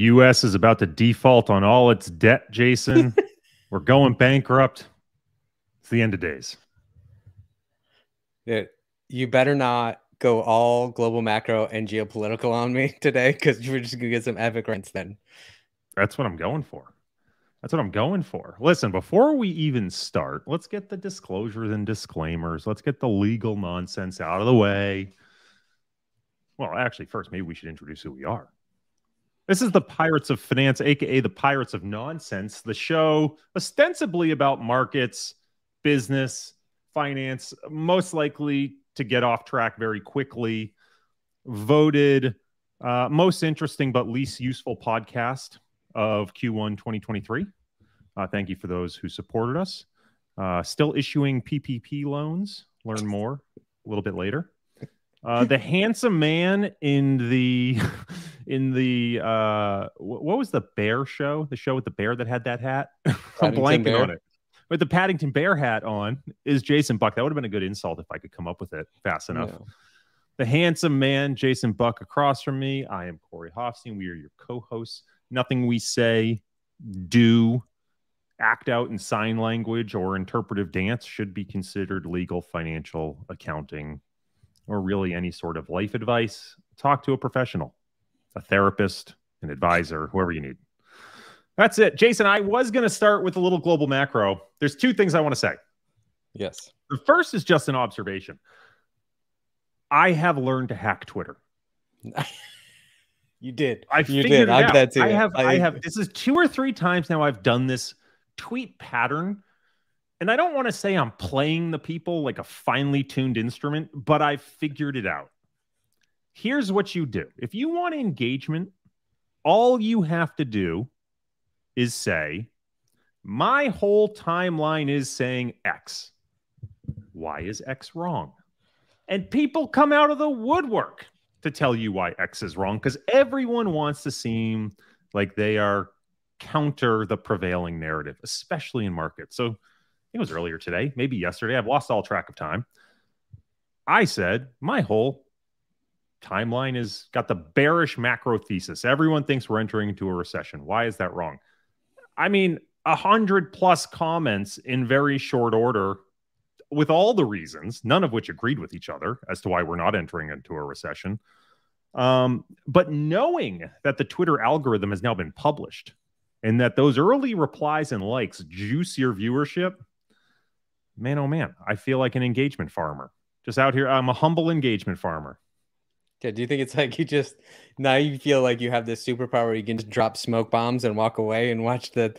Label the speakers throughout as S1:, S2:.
S1: U.S. is about to default on all its debt, Jason. We're going bankrupt. It's the end of days.
S2: Yeah, you better not go all global macro and geopolitical on me today, because we're just going to get some epic rants then.
S1: That's what I'm going for. That's what I'm going for. Listen, before we even start, let's get the disclosures and disclaimers. Let's get the legal nonsense out of the way. Well, actually, first, maybe we should introduce who we are. This is the Pirates of Finance, a.k.a. the Pirates of Nonsense, the show ostensibly about markets, business, finance, most likely to get off track very quickly. Voted most interesting but least useful podcast of Q1 2023. Thank you for those who supported us. Still issuing PPP loans. Learn more a little bit later. The handsome man in the what was the bear show? The show with the bear that had that hat? I'm blanking on it. With the Paddington Bear hat on is Jason Buck. That would have been a good insult if I could come up with it fast enough. No. The handsome man, Jason Buck, across from me. I am Corey Hoffstein. We are your co-hosts. Nothing we say, do, act out in sign language or interpretive dance should be considered legal, financial, accounting, or really any sort of life advice. Talk to a professional, a therapist, an advisor, whoever you need. That's it. Jason, I was going to start with a little global macro. There's two things I want to say.
S2: Yes.
S1: The first is just an observation. I have learned to hack Twitter.
S2: You did.
S1: I figured it out. I have. This is 2 or 3 times now I've done this tweet pattern. And I don't want to say I'm playing the people like a finely tuned instrument, but I've figured it out. Here's what you do. If you want engagement, all you have to do is say, my whole timeline is saying X. Why is X wrong? And people come out of the woodwork to tell you why X is wrong, because everyone wants to seem like they are counter the prevailing narrative, especially in markets. So it was earlier today, maybe yesterday. I've lost all track of time. I said my whole timeline is got the bearish macro thesis. Everyone thinks we're entering into a recession. Why is that wrong? I mean, 100+ comments in very short order with all the reasons, none of which agreed with each other as to why we're not entering into a recession. But knowing that the Twitter algorithm has now been published and that those early replies and likes juice your viewership, man, oh man, I feel like an engagement farmer. Just out here, I'm a humble engagement farmer.
S2: Yeah, do you think it's like now you feel like you have this superpower where you can just drop smoke bombs and walk away and watch the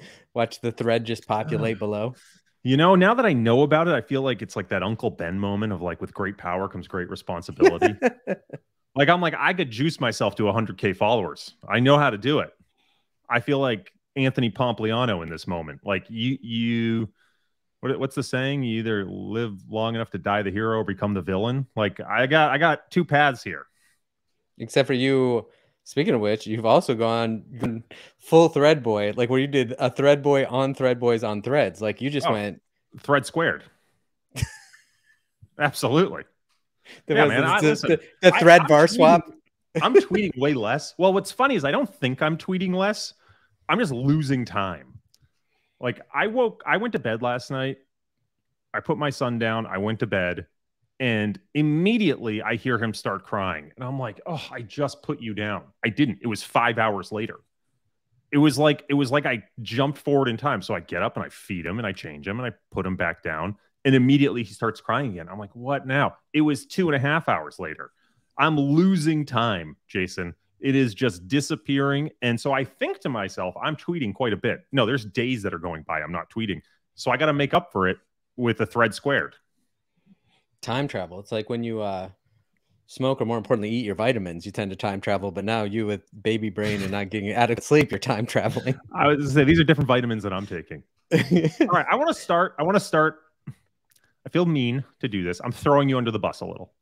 S2: thread just populate below?
S1: You know, now that I know about it, I feel like it's like that Uncle Ben moment of like, with great power comes great responsibility. I'm like, I could juice myself to 100K followers. I know how to do it. I feel like Anthony Pompliano in this moment. Like what's the saying? You either live long enough to die the hero or become the villain. Like I got 2 paths here.
S2: Except for you, speaking of which, you've also gone full thread boy, like where you did a thread boy on thread boys on threads. Like you just went
S1: thread squared. Absolutely.
S2: The thread bar swap.
S1: I'm tweeting way less. Well, what's funny is I don't think I'm tweeting less. I'm just losing time. Like I went to bed last night. I put my son down. I went to bed. And immediately I hear him start crying. And I'm like, oh, I just put you down. I didn't. It was 5 hours later. It was like I jumped forward in time. So I get up and I feed him and I change him and I put him back down. And immediately he starts crying again. I'm like, what now? It was 2.5 hours later. I'm losing time, Jason. It is just disappearing. And so I think to myself, I'm tweeting quite a bit. No, there's days that are going by. I'm not tweeting. So I got to make up for it with a thread squared.
S2: Time travel. It's like when you smoke, or more importantly, eat your vitamins, you tend to time travel. But now you, with baby brain and not getting adequate sleep, you're time traveling.
S1: I was going to say, these are different vitamins that I'm taking. All right. I want to start. I feel mean to do this. I'm throwing you under the bus a little.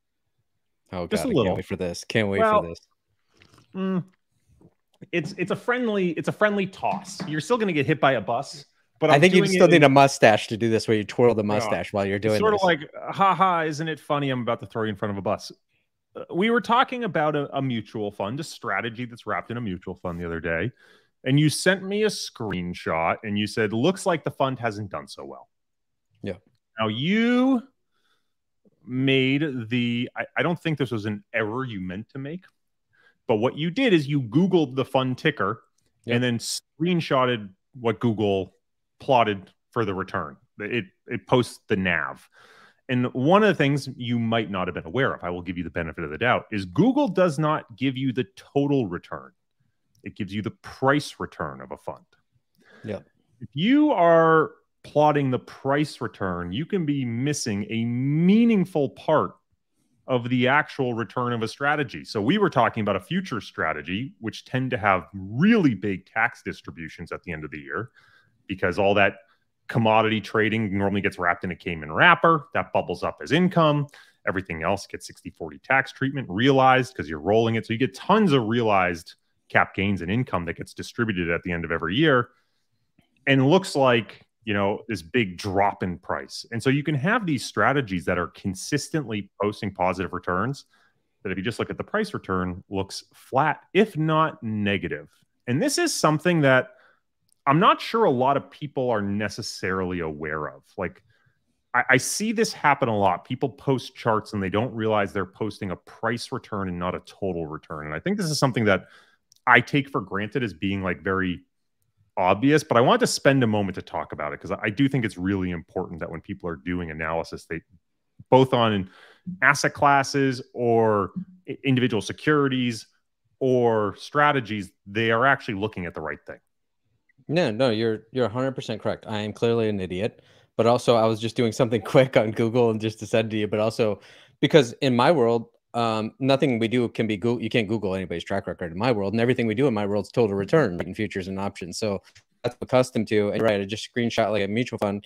S2: Oh, God, just a little. Can't wait for this. Can't wait for this.
S1: It's a friendly toss. You're still going to get hit by a bus. But
S2: I think you still need a mustache to do this, where you twirl the mustache while you're doing
S1: sort of like, haha, isn't it funny? I'm about to throw you in front of a bus. we were talking about a mutual fund, a strategy that's wrapped in a mutual fund the other day. And you sent me a screenshot and you said, looks like the fund hasn't done so well.
S2: Yeah.
S1: Now you made the, I don't think this was an error you meant to make, but what you did is you Googled the fund ticker and then screenshotted what Google plotted for the return. It posts the NAV. And one of the things you might not have been aware of, I will give you the benefit of the doubt, is Google does not give you the total return. It gives you the price return of a fund.
S2: Yeah.
S1: If you are plotting the price return, you can be missing a meaningful part of the actual return of a strategy. So we were talking about a future strategy, which tend to have really big tax distributions at the end of the year, because all that commodity trading normally gets wrapped in a Cayman wrapper that bubbles up as income. Everything else gets 60-40 tax treatment, realized because you're rolling it. So you get tons of realized cap gains and income that gets distributed at the end of every year. And looks like, you know, this big drop in price. And so you can have these strategies that are consistently posting positive returns that, if you just look at the price return, looks flat, if not negative. And this is something that I'm not sure a lot of people are necessarily aware of. Like, I see this happen a lot. People post charts and they don't realize they're posting a price return and not a total return. And I think this is something that I take for granted as being like very obvious, but I want to spend a moment to talk about it because I do think it's really important that when people are doing analysis, they both on asset classes or individual securities or strategies, they are actually looking at the right thing.
S2: No, you're 100% correct. I am clearly an idiot, but also I was just doing something quick on Google and just to send to you, but also because in my world, nothing we do can be Google. You can't Google anybody's track record in my world, and everything we do in my world is total return in futures and options. So that's what I'm accustomed to. And right, I just screenshot like a mutual fund.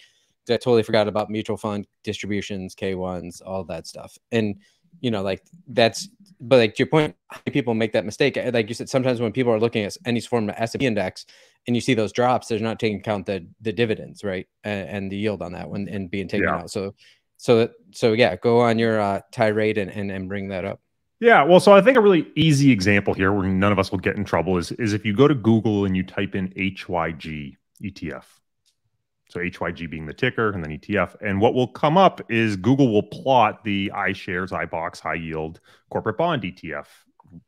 S2: I totally forgot about mutual fund distributions, K1s, all that stuff. And you know, like that's, but like to your point, how many people make that mistake? Like you said, sometimes when people are looking at any form of S&P index and you see those drops, they're not taking account the dividends, right, and the yield on that one and being taken out. So yeah, go on your tirade and bring that up.
S1: Yeah, well, so I think a really easy example here where none of us will get in trouble is if you go to Google and you type in HYG ETF. So HYG being the ticker and then ETF. And what will come up is Google will plot the iShares, iBox, high yield corporate bond ETF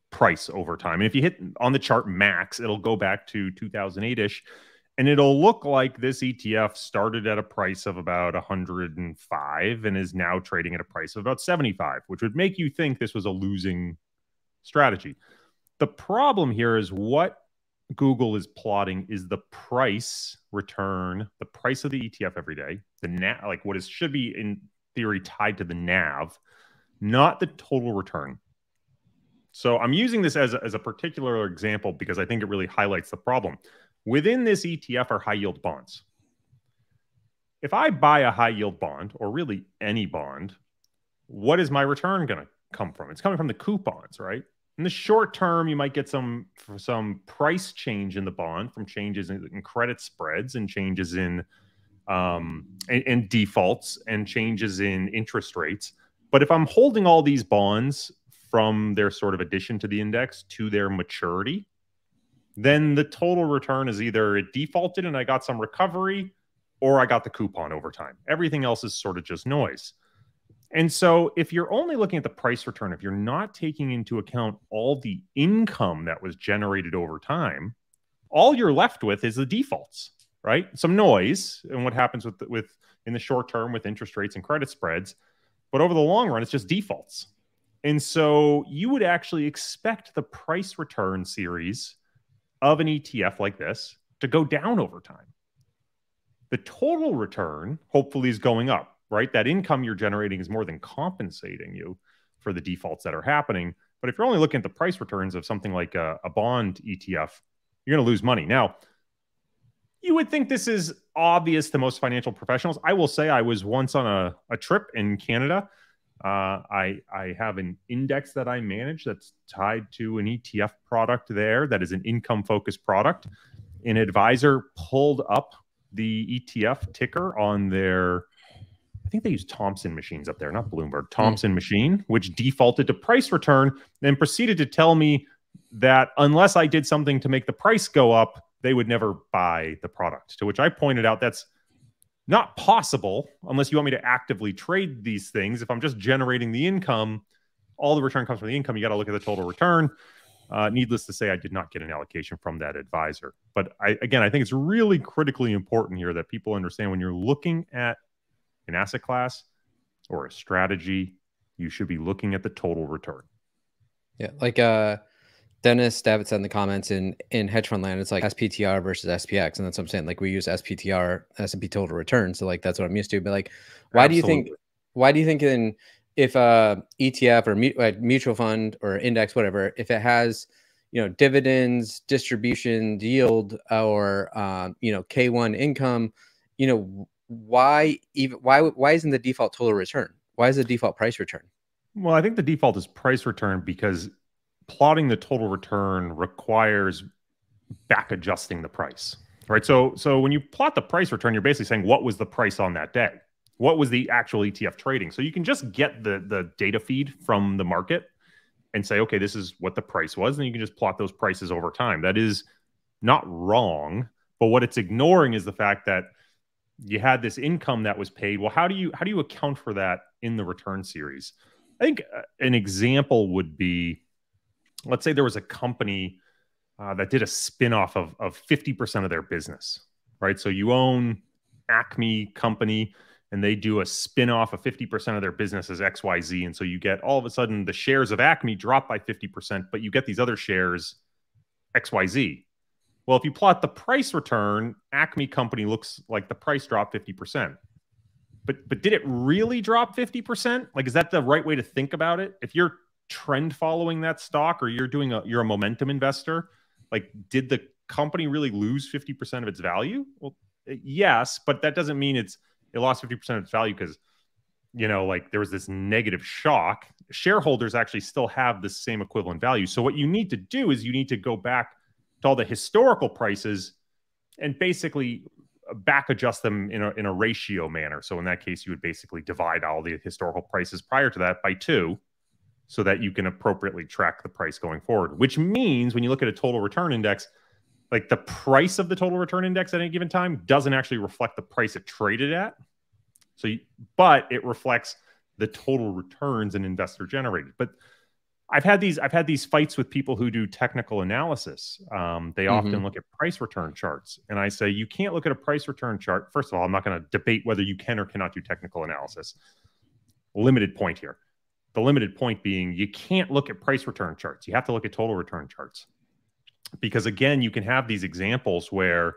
S1: price over time. And if you hit on the chart max, it'll go back to 2008-ish. And it'll look like this ETF started at a price of about 105 and is now trading at a price of about 75, which would make you think this was a losing strategy. The problem here is what Google is plotting is the price return, the price of the ETF every day, the NAV, like what is should be in theory tied to the NAV, not the total return. So I'm using this as a particular example because I think it really highlights the problem. Within this ETF are high yield bonds. If I buy a high yield bond, or really any bond, what is my return going to come from? It's coming from the coupons, right? In the short term, you might get some price change in the bond from changes in credit spreads and changes in defaults and changes in interest rates. But if I'm holding all these bonds from their sort of addition to the index to their maturity, then the total return is either it defaulted and I got some recovery, or I got the coupon over time. Everything else is sort of just noise. And so if you're only looking at the price return, if you're not taking into account all the income that was generated over time, all you're left with is the defaults, right? Some noise and what happens with in the short term with interest rates and credit spreads. But over the long run, it's just defaults. And so you would actually expect the price return series of an ETF like this to go down over time. The total return hopefully is going up, right? That income you're generating is more than compensating you for the defaults that are happening. But if you're only looking at the price returns of something like a bond ETF, you're going to lose money. Now, you would think this is obvious to most financial professionals. I will say I was once on a trip in Canada. I have an index that I manage that's tied to an ETF product there that is an income-focused product. An advisor pulled up the ETF ticker on their I think they use Thomson machines up there, not Bloomberg, Thomson machine, which defaulted to price return and proceeded to tell me that unless I did something to make the price go up, they would never buy the product. To which I pointed out that's not possible unless you want me to actively trade these things. If I'm just generating the income, all the return comes from the income. You got to look at the total return. Needless to say, I did not get an allocation from that advisor. But I think it's really critically important here that people understand when you're looking at an asset class or a strategy, you should be looking at the total return.
S2: Yeah, like Dennis David said in the comments, in hedge fund land, it's like SPTR versus SPX, and that's what I'm saying. Like we use SPTR, S&P total return, so like that's what I'm used to. But like, why do you think if ETF or mutual fund or index, whatever, if it has, you know, dividends, distribution, yield, or you know, K1 income, you know, why isn't the default total return? Why is the default price return?
S1: Well, I think the default is price return because plotting the total return requires back adjusting the price, right? So when you plot the price return, you're basically saying what was the price on that day? What was the actual ETF trading? So you can just get the data feed from the market and say, okay, this is what the price was. And you can just plot those prices over time. That is not wrong. But what it's ignoring is the fact that you had this income that was paid. Well, how do you account for that in the return series? I think an example would be, let's say there was a company that did a spinoff of 50% of their business, right? So you own Acme company and they do a spinoff of 50% of their business as XYZ. And so you get all of a sudden the shares of Acme drop by 50%, but you get these other shares XYZ. Well, if you plot the price return, Acme company looks like the price dropped 50%. But did it really drop 50%? Like, is that the right way to think about it? If you're trend following that stock or you're a momentum investor, like, did the company really lose 50% of its value? Well, yes, but that doesn't mean it lost 50% of its value because, you know, like there was this negative shock. Shareholders actually still have the same equivalent value. So what you need to do is you need to go back to all the historical prices and basically back adjust them in a ratio manner. So in that case, you would basically divide all the historical prices prior to that by 2 so that you can appropriately track the price going forward, which means when you look at a total return index, like the price of the total return index at any given time doesn't actually reflect the price it traded at. But it reflects the total returns an investor generated. But I've had these fights with people who do technical analysis. They often look at price return charts, and I say you can't look at a price return chart. First of all, I'm not going to debate whether you can or cannot do technical analysis. Limited point here. The limited point being you can't look at price return charts. You have to look at total return charts. Because again, you can have these examples where,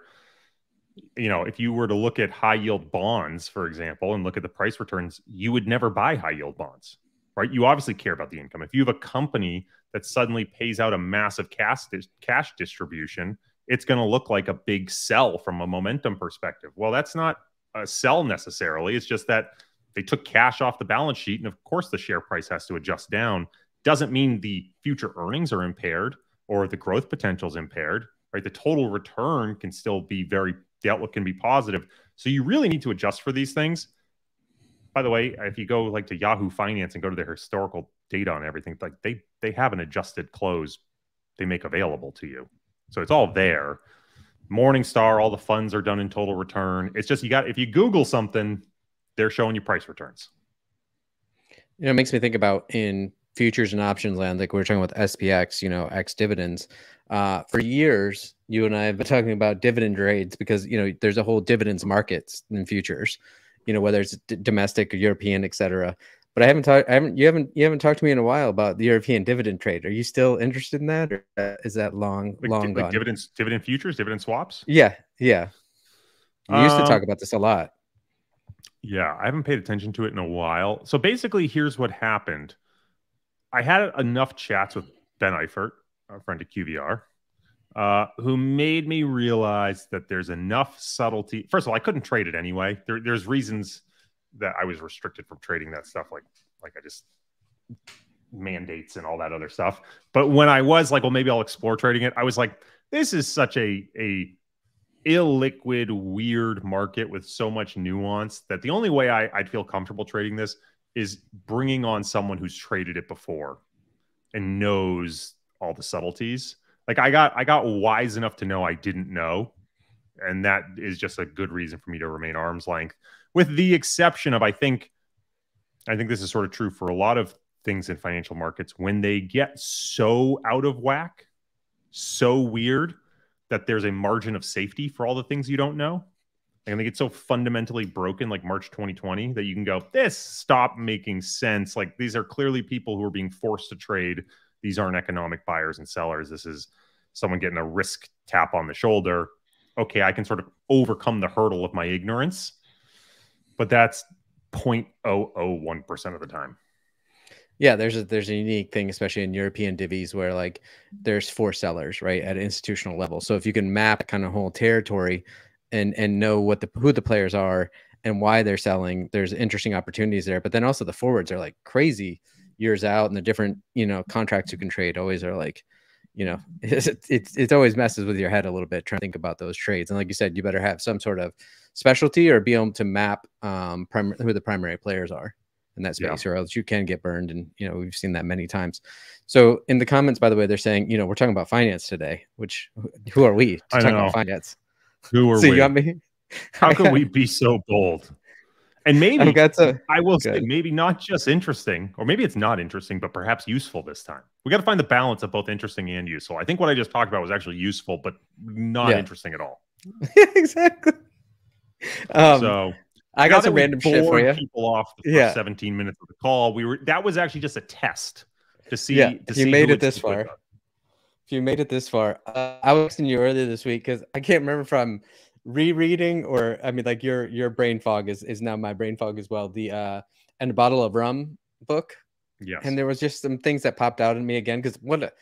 S1: you know, if you were to look at high yield bonds, for example, and look at the price returns, you would never buy high yield bonds, right? You obviously care about the income. If you have a company that suddenly pays out a massive cash distribution, it's going to look like a big sell from a momentum perspective. Well, that's not a sell necessarily. It's just that they took cash off the balance sheet. And of course, the share price has to adjust down. Doesn't mean the future earnings are impaired or the growth potential is impaired, right? The total return can still be the outlook can be positive. So you really need to adjust for these things. By the way, if you go like to Yahoo Finance and go to their historical data on everything, like they have an adjusted close they make available to you. So it's all there. Morningstar, all the funds are done in total return. It's just if you Google something, they're showing you price returns.
S2: You know, it makes me think about in futures and options land, like we were talking about SPX, you know, X dividends. For years, you and I have been talking about dividend trades because, you know, there's a whole dividends markets in futures, you know, whether it's domestic or European, et cetera. But you haven't talked to me in a while about the European dividend trade. Are you still interested in that, or is that long gone?
S1: Dividend futures, dividend swaps?
S2: Yeah. Yeah. We used to talk about this a lot.
S1: Yeah, I haven't paid attention to it in a while. So basically, here's what happened. I had enough chats with Ben Eifert, a friend of QVR, who made me realize that there's enough subtlety. First of all, I couldn't trade it anyway. There's reasons that I was restricted from trading that stuff, like I just mandates and all that other stuff. But when I was like, well, maybe I'll explore trading it, I was like, this is such a illiquid, weird market with so much nuance that the only way I'd feel comfortable trading this is bringing on someone who's traded it before and knows all the subtleties. Like I got wise enough to know I didn't know, and that is just a good reason for me to remain arm's length, with the exception of I think this is sort of true for a lot of things in financial markets. When they get so out of whack, so weird, that there's a margin of safety for all the things you don't know. And they get so fundamentally broken, like March 2020, that you can go, this stop making sense. Like, these are clearly people who are being forced to trade. These aren't economic buyers and sellers. This is someone getting a risk tap on the shoulder. Okay, I can sort of overcome the hurdle of my ignorance, but that's 0.001% of the time.
S2: Yeah, there's a unique thing, especially in European divvies, where like there's 4 sellers, right, at an institutional level. So if you can map kind of whole territory and know what who the players are and why they're selling, there's interesting opportunities there. But then also the forwards are like crazy years out, and the different contracts you can trade always are like, it always messes with your head a little bit trying to think about those trades. And like you said, you better have some sort of specialty or be able to map who the primary players are in that space, or else you can get burned. And we've seen that many times. So in the comments, by the way, they're saying we're talking about finance today, which who are we to talk about finance?
S1: Who are we?
S2: You got me.
S1: How can we be so bold? And maybe I will say maybe not just interesting, or maybe it's not interesting, but perhaps useful this time. We got to find the balance of both interesting and useful. I think what I just talked about was actually useful, but not interesting at all.
S2: Exactly.
S1: So
S2: I got some random shit for you.
S1: People off the first 17 minutes of the call. That was actually just a test to see.
S2: If you made it this far. If you made it this far, I was asking you earlier this week because I can't remember if I'm rereading or like your brain fog is now my brain fog as well. The And a Bottle of Rum book.
S1: Yes.
S2: And there was just some things that popped out in me again because what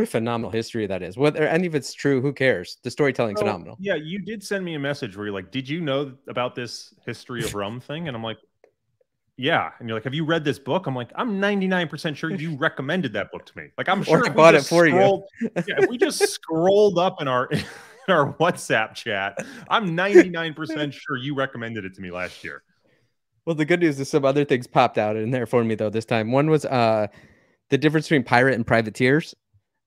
S2: a phenomenal history that is. Whether any of it's true, who cares? The storytelling's phenomenal.
S1: Yeah, you did send me a message where you're like, did you know about this history of rum thing? And I'm like, yeah. And you're like, have you read this book? I'm like, I'm 99% sure you recommended that book to me. Like, I'm sure
S2: I bought it for you.
S1: If we just scrolled up in our WhatsApp chat, I'm 99% sure you recommended it to me last year.
S2: Well, the good news is some other things popped out in there for me though this time. One was the difference between pirate and privateers.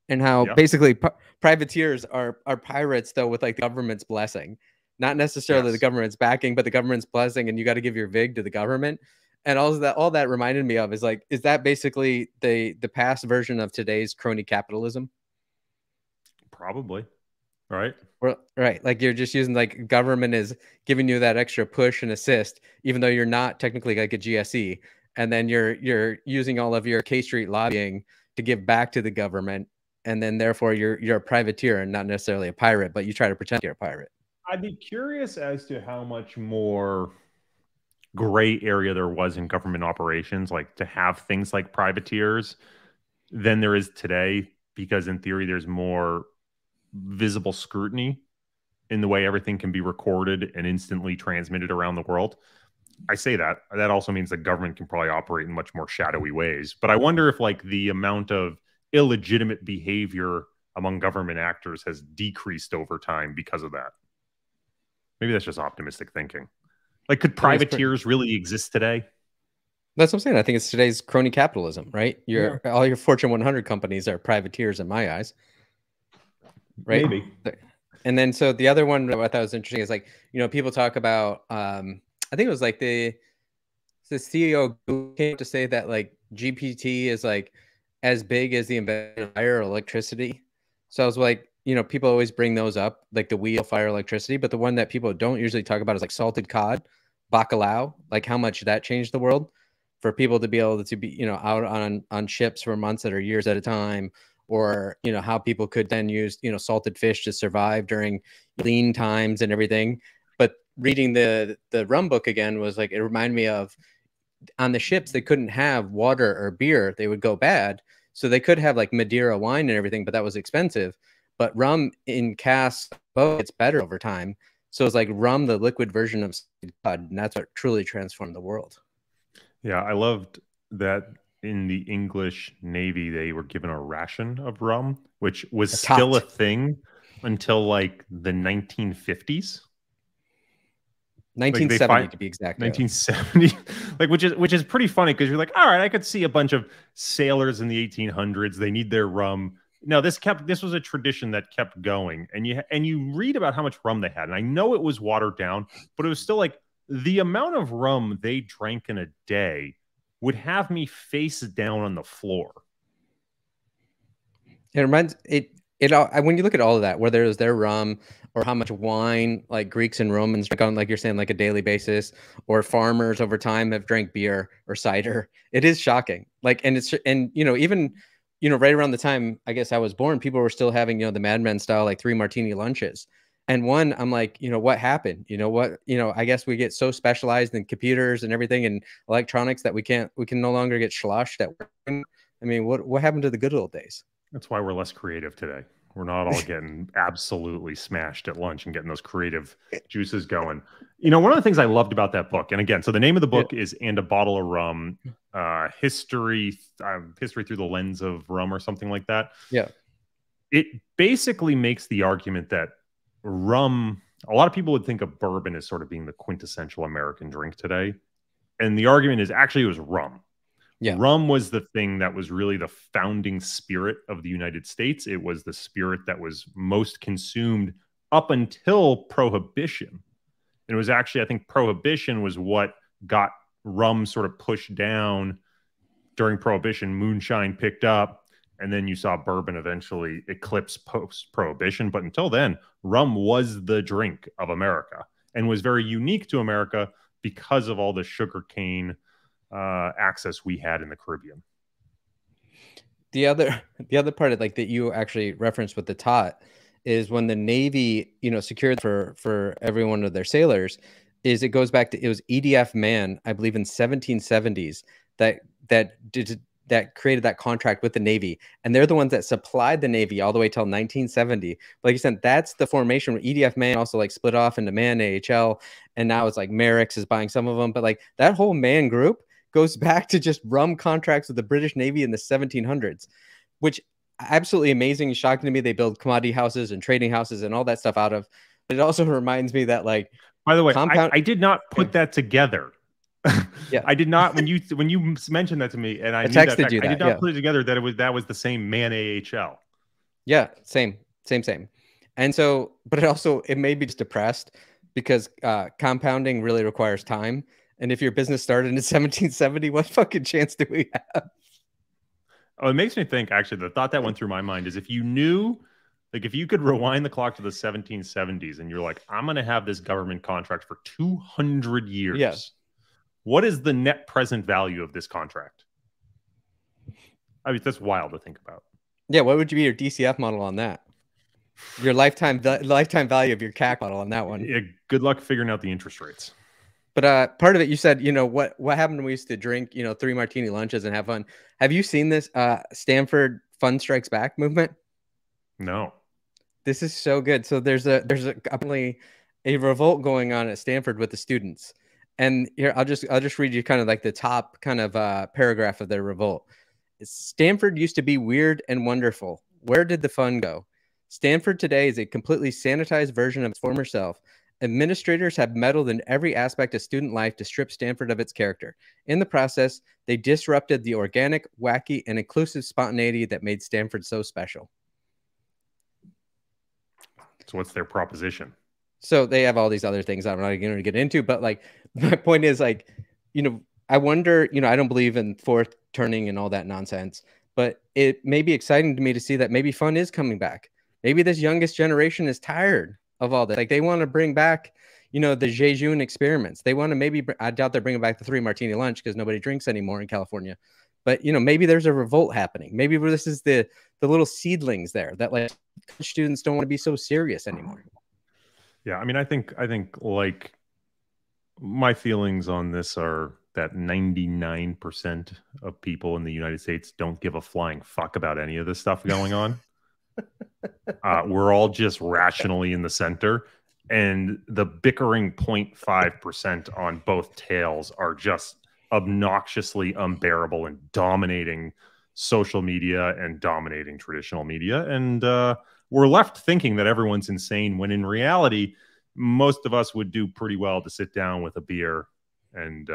S2: And how basically privateers are pirates, though, with like the government's blessing, not necessarily the government's backing, but the government's blessing, and you got to give your vig to the government. And all that reminded me of is that basically the past version of today's crony capitalism?
S1: Probably, right?
S2: Right, like you're just using like government is giving you that extra push and assist, even though you're not technically like a GSE, and then you're using all of your K Street lobbying to give back to the government. And then therefore you're a privateer and not necessarily a pirate, but you try to pretend you're a pirate.
S1: I'd be curious as to how much more gray area there was in government operations, like to have things like privateers than there is today, because in theory there's more visible scrutiny in the way everything can be recorded and instantly transmitted around the world. I say that also means the government can probably operate in much more shadowy ways. But I wonder if like the amount of illegitimate behavior among government actors has decreased over time because of that. Maybe that's just optimistic thinking. Like, could privateers really exist today?
S2: That's what I'm saying. I think it's today's crony capitalism, right? All your Fortune 100 companies are privateers in my eyes, right?
S1: Maybe.
S2: And then so the other one that I thought was interesting is like, people talk about I think it was like the CEO came to say that like GPT is like as big as the invention of fire or electricity. So I was like, people always bring those up, like the wheel, fire, electricity, but the one that people don't usually talk about is like salted cod, bacalao, like how much that changed the world for people to be able to be, out on ships for months that are years at a time, or, how people could then use, salted fish to survive during lean times and everything. But reading the rum book again was like, it reminded me of on the ships, they couldn't have water or beer. They would go bad. So they could have like Madeira wine and everything, but that was expensive. But rum in casks, it's better over time. So it's like rum, the liquid version of cod, and that's what truly transformed the world.
S1: Yeah, I loved that in the English Navy, they were given a ration of rum, which was still a thing until like the 1950s.
S2: 1970 to be exact.
S1: 1970, like which is pretty funny because you're like, all right, I could see a bunch of sailors in the 1800s. They need their rum. No, this was a tradition that kept going, and you read about how much rum they had, and I know it was watered down, but it was still like the amount of rum they drank in a day would have me face down on the floor.
S2: It reminds it all, when you look at all of that, whether it was their rum or how much wine like Greeks and Romans drink on, like you're saying, like a daily basis, or farmers over time have drank beer or cider, it is shocking. Like, and even, right around the time I guess I was born, people were still having, the Mad Men style, like 3 martini lunches. And one, I'm like, what happened? I guess we get so specialized in computers and everything and electronics that we can no longer get sloshed at work. I mean, what happened to the good old days?
S1: That's why we're less creative today. We're not all getting absolutely smashed at lunch and getting those creative juices going. One of the things I loved about that book, and again, so the name of the book is "And a Bottle of Rum," history through the lens of rum, or something like that.
S2: Yeah.
S1: It basically makes the argument that rum, a lot of people would think of bourbon as sort of being the quintessential American drink today. And the argument is actually it was rum. Yeah. Rum was the thing that was really the founding spirit of the United States. It was the spirit that was most consumed up until Prohibition. And it was actually, I think Prohibition was what got rum sort of pushed down during Prohibition. Moonshine picked up, and then you saw bourbon eventually eclipse post-Prohibition. But until then, rum was the drink of America and was very unique to America because of all the sugarcane access we had in the Caribbean.
S2: The other part of, like, that you actually referenced with the tot is when the Navy, secured for every one of their sailors, is it goes back to, it was EDF Man, I believe in 1770s, that created that contract with the Navy, and they're the ones that supplied the Navy all the way till 1970. Like you said, that's the formation where EDF Man also like split off into Man, AHL, and now it's like Merrick's is buying some of them. But like that whole Man group goes back to just rum contracts with the British Navy in the 1700s, which absolutely amazing, shocking to me. They build commodity houses and trading houses and all that stuff out of. But it also reminds me that, like,
S1: by the way, I did not put that together.
S2: Yeah,
S1: I did not. When you mentioned that to me, and I
S2: texted you that,
S1: I did not put it together that was the same Man AHL.
S2: Yeah, same. And so, but it made me just depressed because compounding really requires time. And if your business started in 1770, what fucking chance do we have?
S1: Oh, it makes me think, actually, the thought that went through my mind is if you knew, like, if you could rewind the clock to the 1770s and you're like, I'm going to have this government contract for 200 years.
S2: Yeah.
S1: What is the net present value of this contract? I mean, that's wild to think about.
S2: Yeah. What would be your DCF model on that? Your lifetime value of your CAC model on that one.
S1: Yeah, good luck figuring out the interest rates.
S2: But part of it, you said, what happened when we used to drink, 3 martini lunches and have fun. Have you seen this Stanford Fun Strikes Back movement?
S1: No.
S2: This is so good. So there's a revolt going on at Stanford with the students. And here, I'll just read you kind of like the top kind of paragraph of their revolt. Stanford used to be weird and wonderful. Where did the fun go? Stanford today is a completely sanitized version of its former self. Administrators have meddled in every aspect of student life to strip Stanford of its character. In the process, they disrupted the organic, wacky, and inclusive spontaneity that made Stanford so special.
S1: So what's their proposition?
S2: So they have all these other things I'm not going to get into, but like my point is, like, I wonder, I don't believe in fourth turning and all that nonsense, but it may be exciting to me to see that maybe fun is coming back. Maybe this youngest generation is tired of all this. Like, they want to bring back, the Jejun experiments. They want to I doubt they're bringing back the 3 martini lunch because nobody drinks anymore in California. But, maybe there's a revolt happening. Maybe this is the little seedlings there that, like, students don't want to be so serious anymore.
S1: Yeah, I mean, I think like my feelings on this are that 99% of people in the United States don't give a flying fuck about any of this stuff going on. We're all just rationally in the center, and the bickering 0.5% on both tails are just obnoxiously unbearable and dominating social media and dominating traditional media. And we're left thinking that everyone's insane when in reality, most of us would do pretty well to sit down with a beer and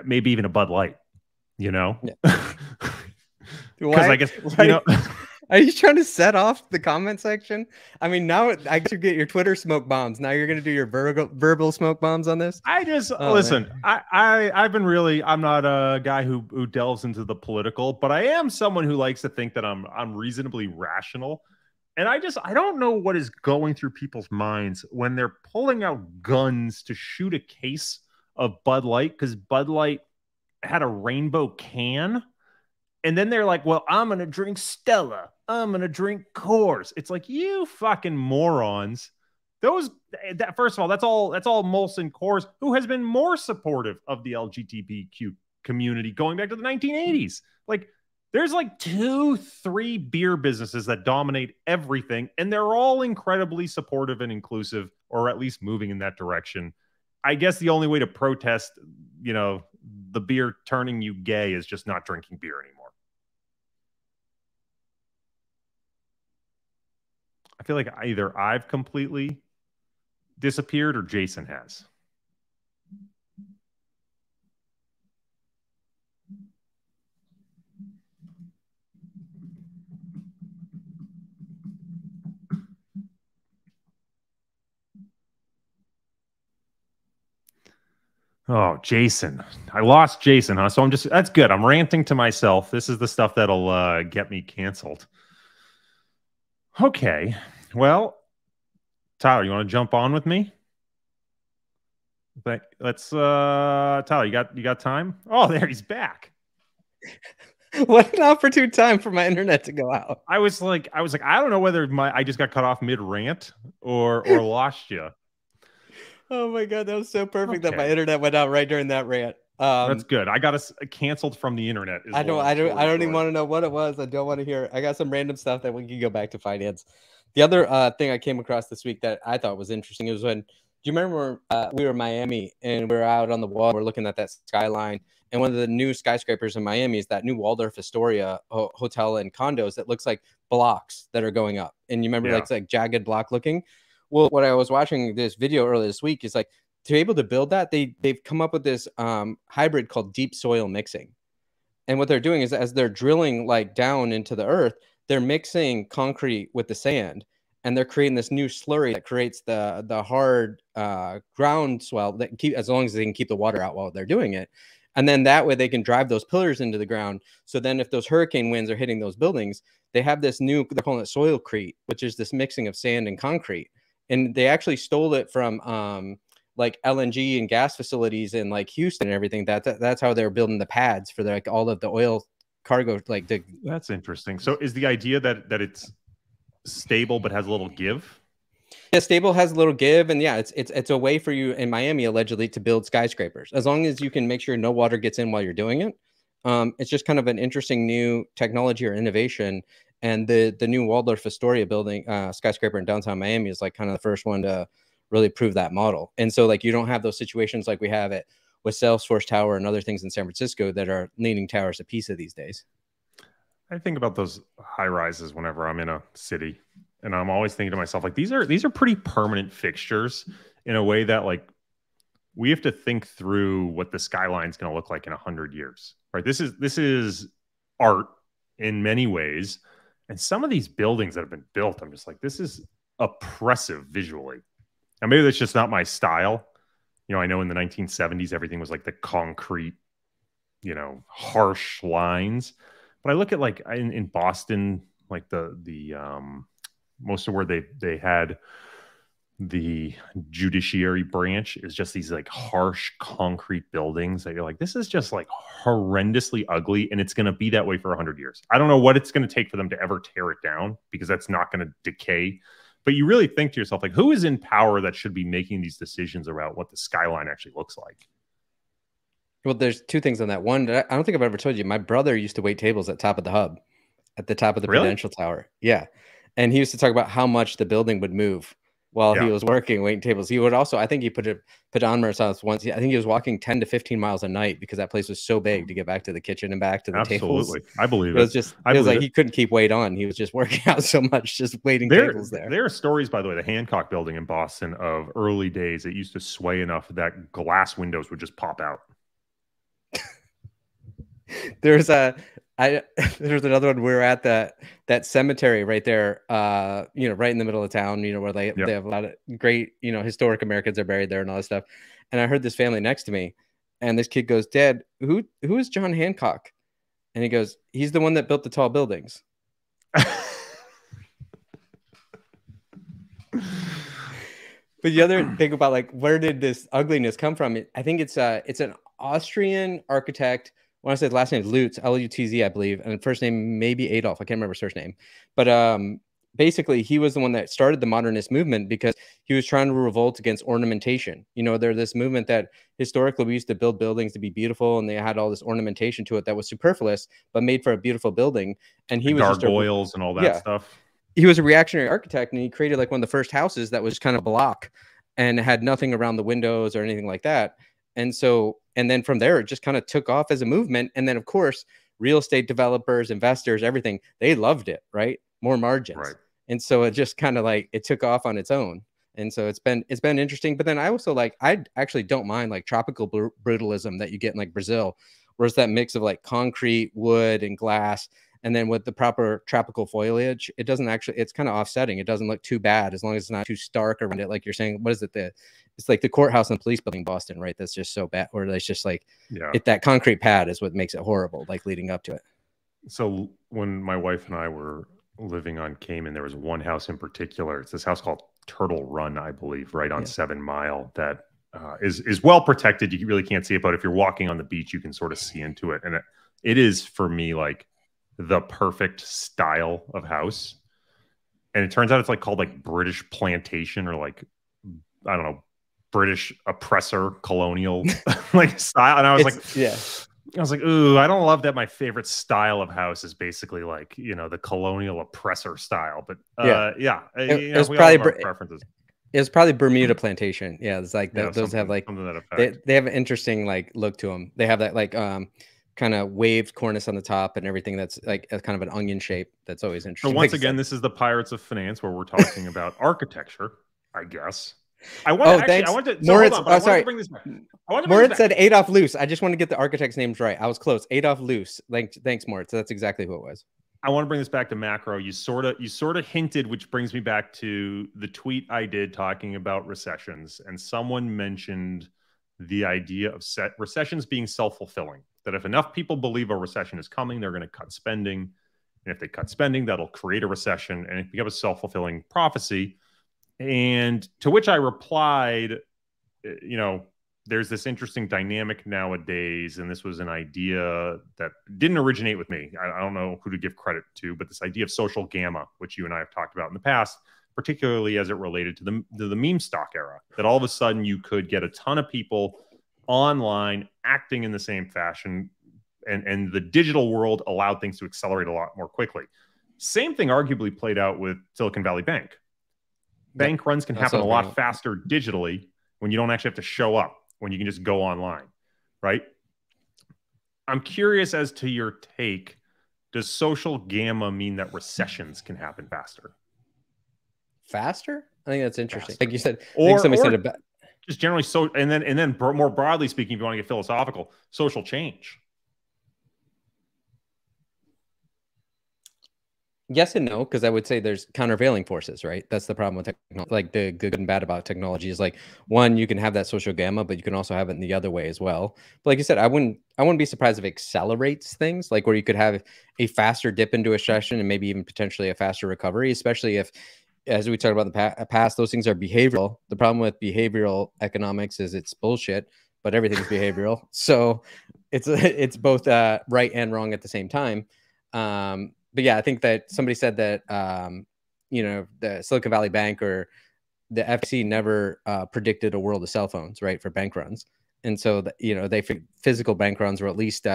S1: maybe even a Bud Light, you know? Because I guess, you know...
S2: Are you trying to set off the comment section? I mean, now I get to get your Twitter smoke bombs. Now you're going to do your verbal smoke bombs on this?
S1: I just, listen, I've been really, I'm not a guy who delves into the political, but I am someone who likes to think that I'm reasonably rational. And I don't know what is going through people's minds when they're pulling out guns to shoot a case of Bud Light because Bud Light had a rainbow can. And then they're like, well, I'm going to drink Stella. I'm going to drink Coors. It's like, you fucking morons. First of all, that's all Molson Coors, who has been more supportive of the LGBTQ community going back to the 1980s. Like, there's like 2-3 beer businesses that dominate everything, and they're all incredibly supportive and inclusive, or at least moving in that direction. I guess the only way to protest, you know, the beer turning you gay is just not drinking beer anymore. I feel like either I've completely disappeared or Jason has. Oh, Jason. I lost Jason, huh? So that's good. I'm ranting to myself. This is the stuff that'll get me canceled. Okay. Well, Tyler, you want to jump on with me? But let's Tyler, you got time? Oh, there, he's back.
S2: What an opportune time for my internet to go out.
S1: I was like, I don't know whether I just got cut off mid rant or lost you.
S2: Oh my god, that was so perfect that my internet went out right during that rant.
S1: That's good. I got us canceled from the internet.
S2: I don't even want to know what it was. I don't want to hear. I got some random stuff that we can go back to finance. The other thing I came across this week that I thought was interesting is when, do you remember we were in Miami and we were out on the wall, we're looking at that skyline, and one of the new skyscrapers in Miami is that new Waldorf Astoria hotel and condos that looks like blocks that are going up. And you remember it's like jagged block looking. Well, what I was watching this video earlier this week is like, to be able to build that, they've come up with this hybrid called deep soil mixing. And what they're doing is as they're drilling like down into the earth, they're mixing concrete with the sand, and they're creating this new slurry that creates the hard ground swell that as long as they can keep the water out while they're doing it. And then that way they can drive those pillars into the ground. So then if those hurricane winds are hitting those buildings, they have this new, they're calling it soilcrete, which is this mixing of sand and concrete. And they actually stole it from like LNG and gas facilities in like Houston and everything. That's how they're building the pads for like all of the oil cargo.
S1: That's interesting. So is the idea that it's stable but has a little give?
S2: Yeah, stable has a little give, and yeah, it's a way for you in Miami allegedly to build skyscrapers as long as you can make sure no water gets in while you're doing it. It's just kind of an interesting new technology or innovation. And the new Waldorf Astoria building skyscraper in downtown Miami is like kind of the first one to really prove that model. And so like you don't have those situations like we have it with Salesforce Tower and other things in San Francisco that are leaning towers a piece of these days.
S1: I think about those high rises whenever I'm in a city, and I'm always thinking to myself, like, these are pretty permanent fixtures in a way that like we have to think through what the skyline is going to look like in 100 years, right? This is art in many ways. And some of these buildings that have been built, I'm just like, this is oppressive visually. And maybe that's just not my style. You know, I know in the 1970s, everything was like the concrete, you know, harsh lines. But I look at like in Boston, like the most of where they had the judiciary branch is just these like harsh concrete buildings that you're like, this is just like horrendously ugly, and it's going to be that way for 100 years. I don't know what it's going to take for them to ever tear it down, because that's not going to decay. But you really think to yourself, like, who is in power that should be making these decisions about what the skyline actually looks like?
S2: Well, there's two things on that. One, I don't think I've ever told you, my brother used to wait tables at top of the hub, at the top of the Prudential Tower. Yeah. And he used to talk about how much the building would move while he was working, waiting tables. He would also, I think he put pedometers house once. I think he was walking 10 to 15 miles a night because that place was so big to get back to the kitchen and back to the tables.
S1: I believe
S2: it. Was just, it was like he couldn't keep weight on. He was just working out so much, just waiting tables there.
S1: There are stories, by the way, the Hancock building in Boston of early days. It used to sway enough that glass windows would just pop out.
S2: There's another one. We were at that cemetery right there, you know, right in the middle of town, you know, where they have a lot of great, you know, historic Americans are buried there and all this stuff. And I heard this family next to me, and this kid goes, "Dad, who is John Hancock?" And he goes, "He's the one that built the tall buildings." But the other thing about like, where did this ugliness come from? I think it's an Austrian architect. When I said last name is Lutz, L-U-T-Z, I believe, and first name maybe Adolf. I can't remember his first name, but basically he was the one that started the modernist movement because he was trying to revolt against ornamentation. You know, there's this movement that historically we used to build buildings to be beautiful, and they had all this ornamentation to it that was superfluous but made for a beautiful building. And he was
S1: gargoyles and all that stuff.
S2: He was a reactionary architect, and he created like one of the first houses that was kind of block and had nothing around the windows or anything like that. And so, and then from there, it just kind of took off as a movement. And then, of course, real estate developers, investors, everything, they loved it, right? More margins. Right. And so it just kind of like, it took off on its own. And so it's been interesting. But then I also like, I actually don't mind like tropical brutalism that you get in like Brazil, where it's that mix of like concrete, wood, and glass. And then with the proper tropical foliage, it doesn't actually, it's kind of offsetting. It doesn't look too bad as long as it's not too stark around it. Like you're saying, what is it? It's like the courthouse and police building in Boston, right? That's just so bad. Or it's just like, that concrete pad is what makes it horrible, like leading up to it.
S1: So when my wife and I were living on Cayman, there was one house in particular. It's this house called Turtle Run, I believe, right on 7 Mile that is well protected. You really can't see it, but if you're walking on the beach, you can sort of see into it. And it is, for me, like the perfect style of house. And it turns out it's like called like British plantation, or like, I don't know, British oppressor colonial like style. And I was like, ooh, I don't love that. My favorite style of house is basically like, you know, the colonial oppressor style. But
S2: it was probably preferences. It was probably Bermuda plantation. Yeah, it's like those have like they have an interesting like look to them. They have that like kind of waved cornice on the top and everything that's like a kind of an onion shape. That's always interesting.
S1: So once again, this is the Pirates of Finance, where we're talking about architecture, I guess. I want to bring this back.
S2: Moritz said Adolf Loos. I just want to get the architect's names right. I was close. Adolf Loos. Thanks, Moritz. So that's exactly who it was.
S1: I want to bring this back to macro. You sort of hinted, which brings me back to the tweet I did talking about recessions, and someone mentioned the idea of recessions being self-fulfilling. That if enough people believe a recession is coming, they're going to cut spending, and if they cut spending, that'll create a recession, and it becomes a self-fulfilling prophecy. And to which I replied, you know, there's this interesting dynamic nowadays, and this was an idea that didn't originate with me. I don't know who to give credit to, but this idea of social gamma, which you and I have talked about in the past, particularly as it related to the meme stock era, that all of a sudden you could get a ton of people online acting in the same fashion, and the digital world allowed things to accelerate a lot more quickly. Same thing arguably played out with Silicon Valley Bank. Bank runs can happen a lot faster digitally when you don't actually have to show up, when you can just go online, right? I'm curious as to your take. Does social gamma mean that recessions can happen faster?
S2: Faster? I think that's interesting. Like you said,
S1: or somebody said about just generally and then more broadly speaking, if you want to get philosophical, social change.
S2: Yes and no, because I would say there's countervailing forces, right? That's the problem with technology. Like the good and bad about technology is like, one, you can have that social gamma, but you can also have it in the other way as well. But like you said, I wouldn't be surprised if it accelerates things, like where you could have a faster dip into a recession and maybe even potentially a faster recovery, especially if, as we talked about in the past, those things are behavioral. The problem with behavioral economics is it's bullshit, but everything's behavioral. So it's both right and wrong at the same time. But yeah, I think that somebody said that, you know, the Silicon Valley Bank or the FTC never predicted a world of cell phones, right, for bank runs. And so, you know, physical bank runs were at least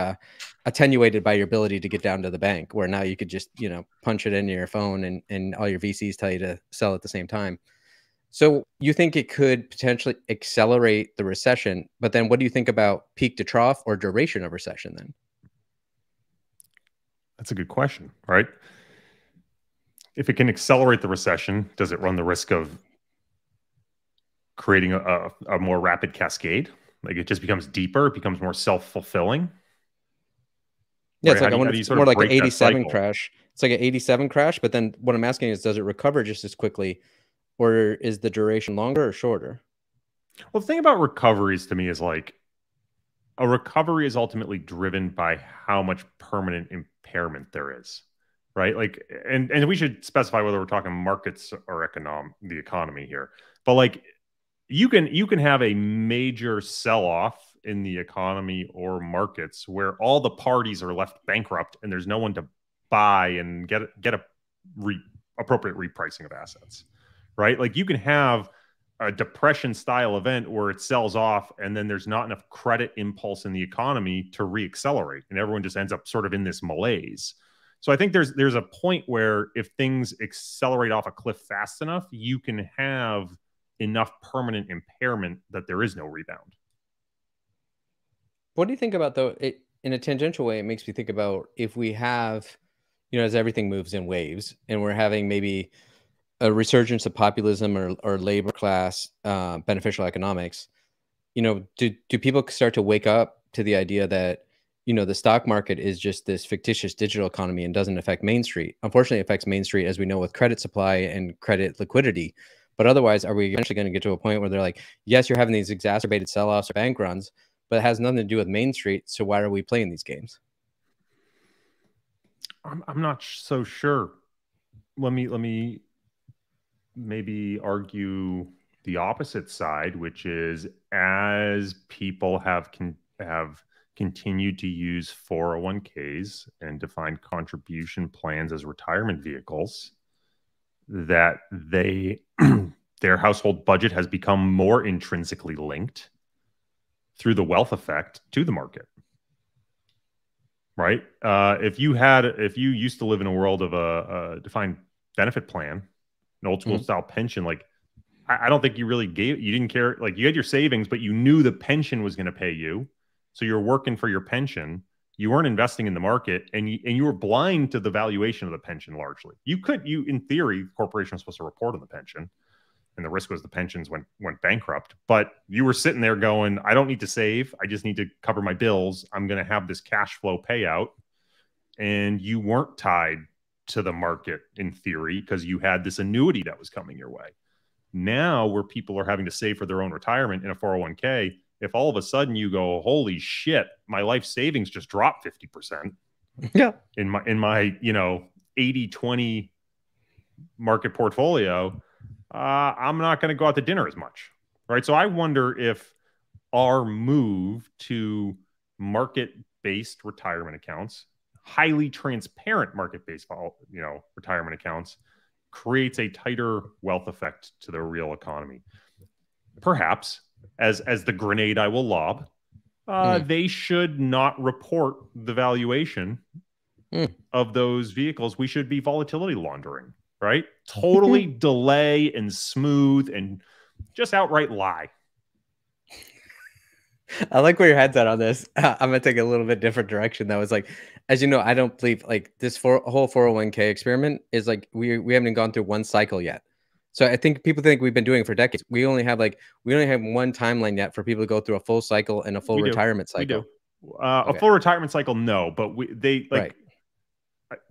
S2: attenuated by your ability to get down to the bank, where now you could just, you know, punch it into your phone and all your VCs tell you to sell at the same time. So you think it could potentially accelerate the recession, but then what do you think about peak to trough or duration of recession then?
S1: That's a good question, right? If it can accelerate the recession, does it run the risk of creating a more rapid cascade? Like it just becomes deeper, it becomes more self-fulfilling.
S2: Yeah, right? It's like more like an 87 crash. It's like an 87 crash, but then what I'm asking is, does it recover just as quickly, or is the duration longer or shorter?
S1: Well, the thing about recoveries to me is like a recovery is ultimately driven by how much permanent impairment there is, right? Like, and we should specify whether we're talking markets or the economy here. But like, you can have a major sell-off in the economy or markets where all the parties are left bankrupt and there's no one to buy and get a appropriate repricing of assets, right? Like you can have a depression style event where it sells off and then there's not enough credit impulse in the economy to reaccelerate and everyone just ends up sort of in this malaise. So I think there's a point where if things accelerate off a cliff fast enough, you can have enough permanent impairment that there is no rebound.
S2: What do you think about, though, in a tangential way, it makes me think about if we have, as everything moves in waves and we're having maybe a resurgence of populism or labor class beneficial economics, do people start to wake up to the idea that, the stock market is just this fictitious digital economy and doesn't affect Main Street? Unfortunately, it affects Main Street, as we know, with credit supply and credit liquidity. But otherwise, are we eventually going to get to a point where they're like, yes, you're having these exacerbated sell-offs or bank runs, but it has nothing to do with Main Street. So why are we playing these games?
S1: I'm not so sure. Let me maybe argue the opposite side, which is as people have continued to use 401ks and defined contribution plans as retirement vehicles, that their household budget has become more intrinsically linked through the wealth effect to the market, right? If you used to live in a world of a defined benefit plan, an old school style pension, like I don't think you didn't care. Like you had your savings, but you knew the pension was going to pay you. So you're working for your pension. You weren't investing in the market, and you were blind to the valuation of the pension largely. In theory, the corporation was supposed to report on the pension, and the risk was the pensions went bankrupt. But you were sitting there going, I don't need to save. I just need to cover my bills. I'm going to have this cash flow payout. And you weren't tied to the market in theory because you had this annuity that was coming your way. Now, where people are having to save for their own retirement in a 401k, if all of a sudden you go, holy shit, my life savings just dropped 50%.
S2: Yeah.
S1: In my 80-20 market portfolio, I'm not going to go out to dinner as much, right? So I wonder if our move to market-based retirement accounts, highly transparent market-based, retirement accounts, creates a tighter wealth effect to the real economy. Perhaps, as the grenade I will lob, they should not report the valuation of those vehicles. We should be volatility laundering, right? Totally delay and smooth and just outright lie.
S2: I like where your head's at on this. I'm going to take a little bit different direction. That was like, as you know, I don't believe like this whole 401k experiment is like, we haven't gone through one cycle yet. So I think people think we've been doing it for decades. We only have one timeline yet for people to go through a full cycle and a full retirement cycle.
S1: We do. A full retirement cycle, no, but to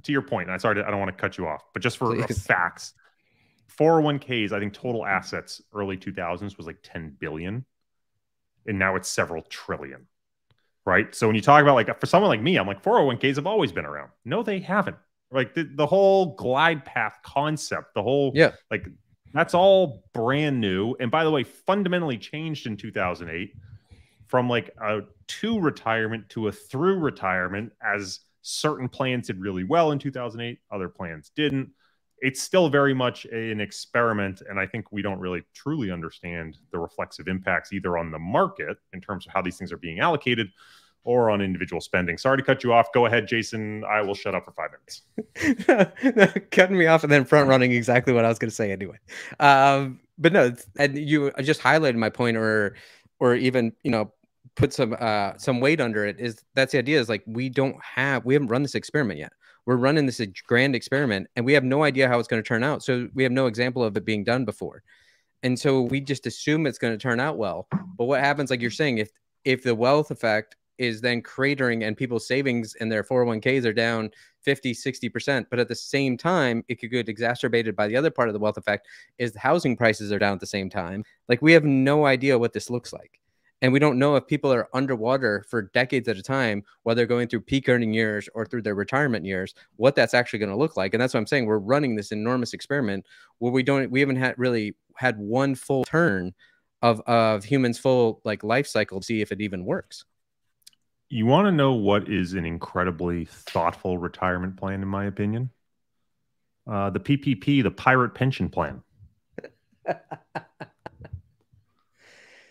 S1: your point, and I don't want to cut you off, but just for facts, 401ks, I think total assets early 2000s was like 10 billion. And now it's several trillion, right? So when you talk about like, for someone like me, I'm like, 401ks have always been around. No, they haven't. Like the whole glide path concept, like that's all brand new. And by the way, fundamentally changed in 2008 from like a to retirement to a through retirement, as certain plans did really well in 2008. Other plans didn't. It's still very much an experiment, and I think we don't really truly understand the reflexive impacts either on the market in terms of how these things are being allocated or on individual spending. Sorry to cut you off. Go ahead, Jason. I will shut up for 5 minutes.
S2: Cutting me off and then front running exactly what I was going to say anyway. But no, and you just highlighted my point, or even, you know, put some weight under it. Is that's the idea? Is like we haven't run this experiment yet. We're running this grand experiment, and we have no idea how it's going to turn out. So we have no example of it being done before, and so we just assume it's going to turn out well. But what happens, like you're saying, if the wealth effect is then cratering and people's savings and their 401ks are down 50-60%, but at the same time it could get exacerbated by the other part of the wealth effect is the housing prices are down at the same time. Like, we have no idea what this looks like, and we don't know if people are underwater for decades at a time, whether they're going through peak earning years or through their retirement years, what that's actually going to look like. And that's what I'm saying, we're running this enormous experiment where we haven't really had one full turn of humans' full like life cycle to see if it even works.
S1: You want to know what is an incredibly thoughtful retirement plan, in my opinion? The PPP, the Pirate Pension Plan.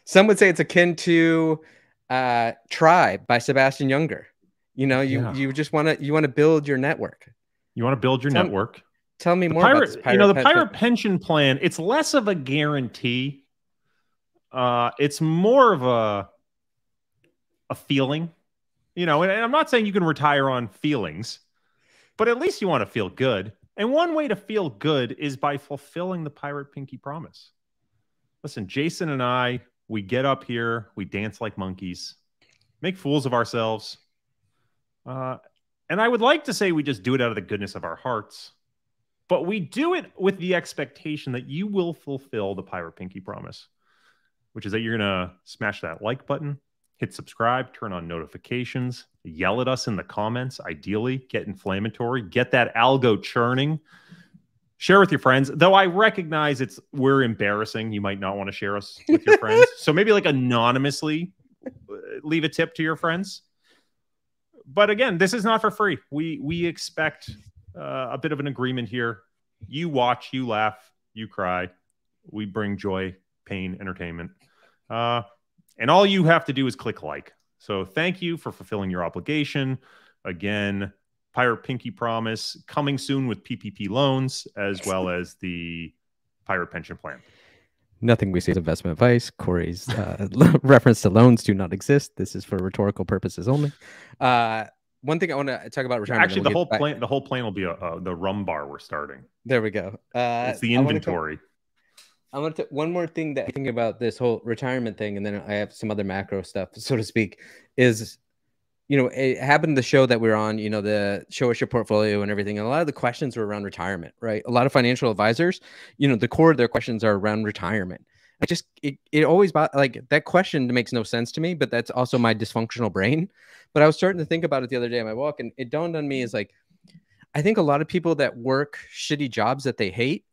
S2: Some would say it's akin to Tribe by Sebastian Junger. You know, you just want to build your network.
S1: You want to build your network.
S2: Tell me more about this
S1: Pirate Pension Plan. It's less of a guarantee. It's more of a feeling. You know, and I'm not saying you can retire on feelings, but at least you want to feel good. And one way to feel good is by fulfilling the Pirate Pinky Promise. Listen, Jason and I, we get up here, we dance like monkeys, make fools of ourselves. And I would like to say we just do it out of the goodness of our hearts, but we do it with the expectation that you will fulfill the Pirate Pinky Promise, which is that you're going to smash that like button, hit subscribe, turn on notifications, yell at us in the comments, ideally, get inflammatory, get that algo churning, share with your friends. Though I recognize we're embarrassing. You might not want to share us with your friends. So maybe like anonymously leave a tip to your friends. But again, this is not for free. We expect a bit of an agreement here. You watch, you laugh, you cry. We bring joy, pain, entertainment. And all you have to do is click like. So thank you for fulfilling your obligation. Again, Pirate Pinky Promise coming soon with PPP loans, as well as the Pirate Pension Plan.
S2: Nothing we say is investment advice. Corey's reference to loans do not exist. This is for rhetorical purposes only. One thing I want to talk about retirement.
S1: Actually, the whole plan will be the rum bar we're starting.
S2: There we go.
S1: It's the inventory.
S2: I want to one more thing that I think about this whole retirement thing, and then I have some other macro stuff, so to speak, is, you know, it happened the show that we're on, you know, the show us your portfolio and everything. And a lot of the questions were around retirement, right? A lot of financial advisors, you know, the core of their questions are around retirement. It always, like, that question makes no sense to me, but that's also my dysfunctional brain. But I was starting to think about it the other day on my walk, and it dawned on me is like, I think a lot of people that work shitty jobs that they hate,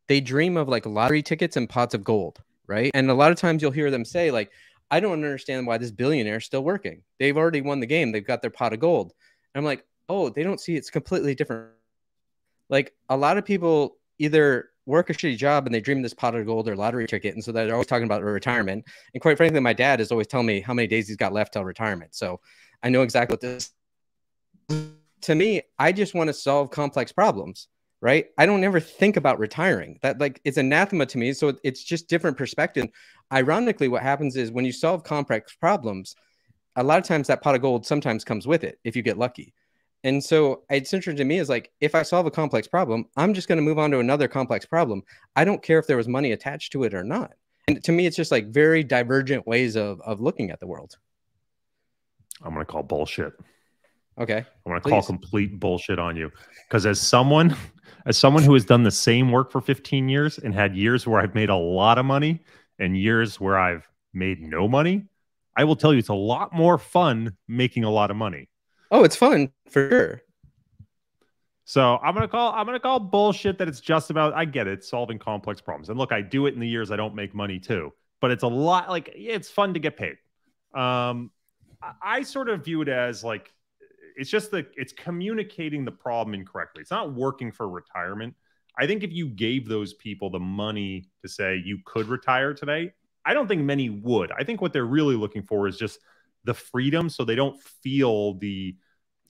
S2: they dream of like lottery tickets and pots of gold, right? And a lot of times you'll hear them say like, I don't understand why this billionaire is still working. They've already won the game. They've got their pot of gold. And I'm like, oh, they don't see it's completely different. Like, a lot of people either work a shitty job and they dream this pot of gold or lottery ticket. And so they're always talking about retirement. And quite frankly, my dad is always telling me how many days he's got left till retirement. So I know exactly what this is. To me, I just want to solve complex problems. Right? I don't ever think about retiring. That, like, it's anathema to me. So it's just different perspective. Ironically, what happens is when you solve complex problems, a lot of times that pot of gold sometimes comes with it if you get lucky. And so it's interesting to me is like, if I solve a complex problem, I'm just going to move on to another complex problem. I don't care if there was money attached to it or not. And to me, it's just like very divergent ways of looking at the world.
S1: I'm going to call bullshit.
S2: Okay.
S1: I'm going to call complete bullshit on you. Because as someone who has done the same work for 15 years and had years where I've made a lot of money and years where I've made no money, I will tell you it's a lot more fun making a lot of money.
S2: Oh, it's fun for sure.
S1: So I'm gonna call bullshit that it's just about, I get it, solving complex problems. And look, I do it in the years I don't make money too. But it's a lot, like, it's fun to get paid. I sort of view it as like, it's communicating the problem incorrectly. It's not working for retirement. I think if you gave those people the money to say you could retire today, I don't think many would. I think what they're really looking for is just the freedom so they don't feel the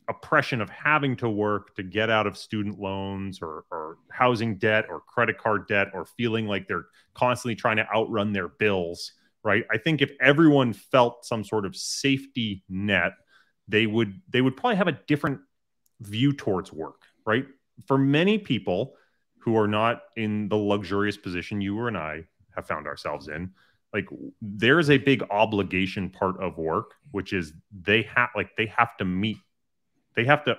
S1: oppression of having to work to get out of student loans or housing debt or credit card debt, or feeling like they're constantly trying to outrun their bills, right? I think if everyone felt some sort of safety net, they would probably have a different view towards work, right? For many people who are not in the luxurious position you or I have found ourselves in, like, there's a big obligation part of work, which is they have to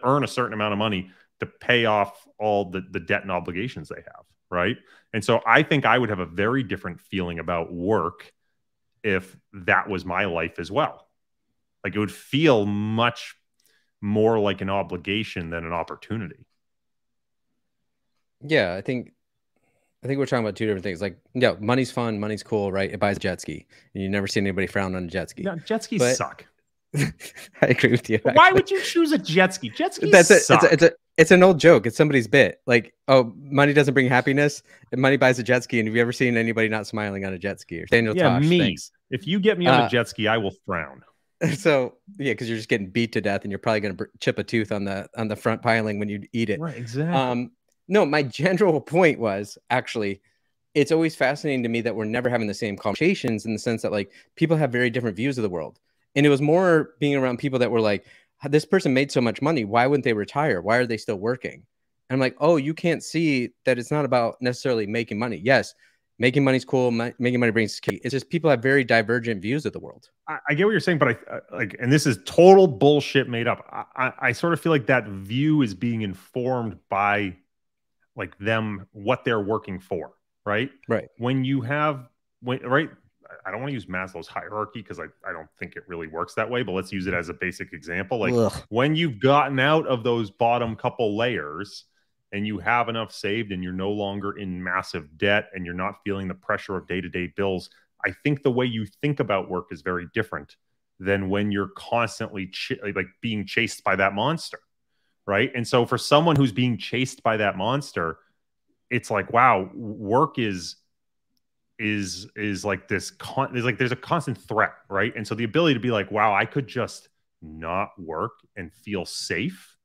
S1: earn a certain amount of money to pay off all the debt and obligations they have, right? And so I think I would have a very different feeling about work if that was my life as well. Like, it would feel much more like an obligation than an opportunity.
S2: Yeah, I think we're talking about two different things. Like, yeah, money's fun, money's cool, right? It buys a jet ski, and you never see anybody frown on a jet ski.
S1: No, jet skis suck.
S2: I agree with you.
S1: Why would you choose a jet ski? Jet skis suck.
S2: It's an old joke. It's somebody's bit. Like, oh, money doesn't bring happiness. Money buys a jet ski. And have you ever seen anybody not smiling on a jet ski? Or Daniel Tosh,
S1: me.
S2: Thanks.
S1: If you get me on a jet ski, I will frown.
S2: So yeah, because you're just getting beat to death, and you're probably going to chip a tooth on the front piling when you eat it.
S1: Right, exactly.
S2: No, my general point was, actually, it's always fascinating to me that we're never having the same conversations, in the sense that, like, people have very different views of the world. And it was more being around people that were like, this person made so much money, why wouldn't they retire? Why are they still working? And I'm like, oh, you can't see that it's not about necessarily making money. Yes, making money's cool. Making money brings security. It's just people have very divergent views of the world.
S1: I get what you're saying, but and this is total bullshit made up. I sort of feel like that view is being informed by, like, them, what they're working for, right?
S2: Right.
S1: Right. I don't want to use Maslow's hierarchy because I don't think it really works that way, but let's use it as a basic example. Like, when you've gotten out of those bottom couple layers and you have enough saved and you're no longer in massive debt and you're not feeling the pressure of day-to-day bills, I think the way you think about work is very different than when you're constantly being chased by that monster, right? And so for someone who's being chased by that monster, it's like, wow, work is like this there's a constant threat, right? And so the ability to be like, wow, I could just not work and feel safe,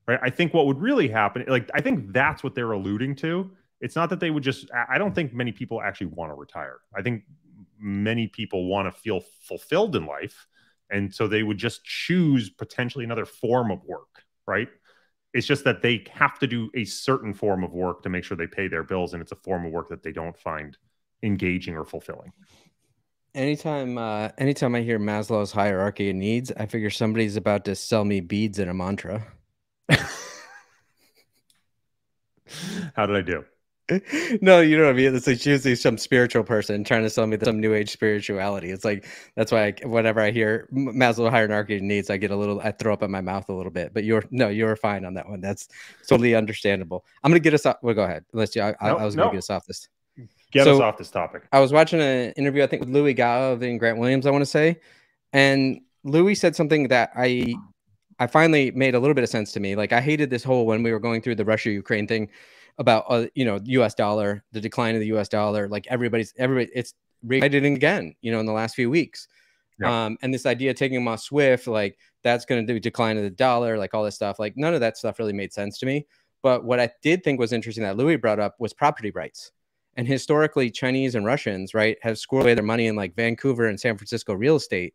S1: right? I think what would really happen, like, I think that's what they're alluding to. It's not that they would just, I don't think many people actually want to retire. I think many people want to feel fulfilled in life, and so they would just choose potentially another form of work, right? It's just that they have to do a certain form of work to make sure they pay their bills, and it's a form of work that they don't find engaging or fulfilling.
S2: Anytime I hear Maslow's hierarchy of needs, I figure somebody's about to sell me beads and a mantra.
S1: How did I do?
S2: No, you know what I mean? It's like usually some spiritual person trying to sell me some new age spirituality. It's like, that's why whenever I hear Maslow's hierarchy of needs, I throw up in my mouth a little bit. But you're fine on that one. That's totally understandable. I'm gonna get us off. Well, go ahead. I was gonna get us off this.
S1: Get us off this topic.
S2: I was watching an interview, I think, with Louis Gav and Grant Williams, I want to say. And Louis said something that I finally made a little bit of sense to me. Like, I hated this whole, when we were going through the Russia-Ukraine thing about, US dollar, the decline of the US dollar, like everybody, it's reignited again, in the last few weeks. Yeah. And this idea of taking them off SWIFT, like, that's going to do decline of the dollar, like all this stuff. Like, none of that stuff really made sense to me. But what I did think was interesting that Louis brought up was property rights. And historically, Chinese and Russians, right, have squirreled away their money in, like, Vancouver and San Francisco real estate.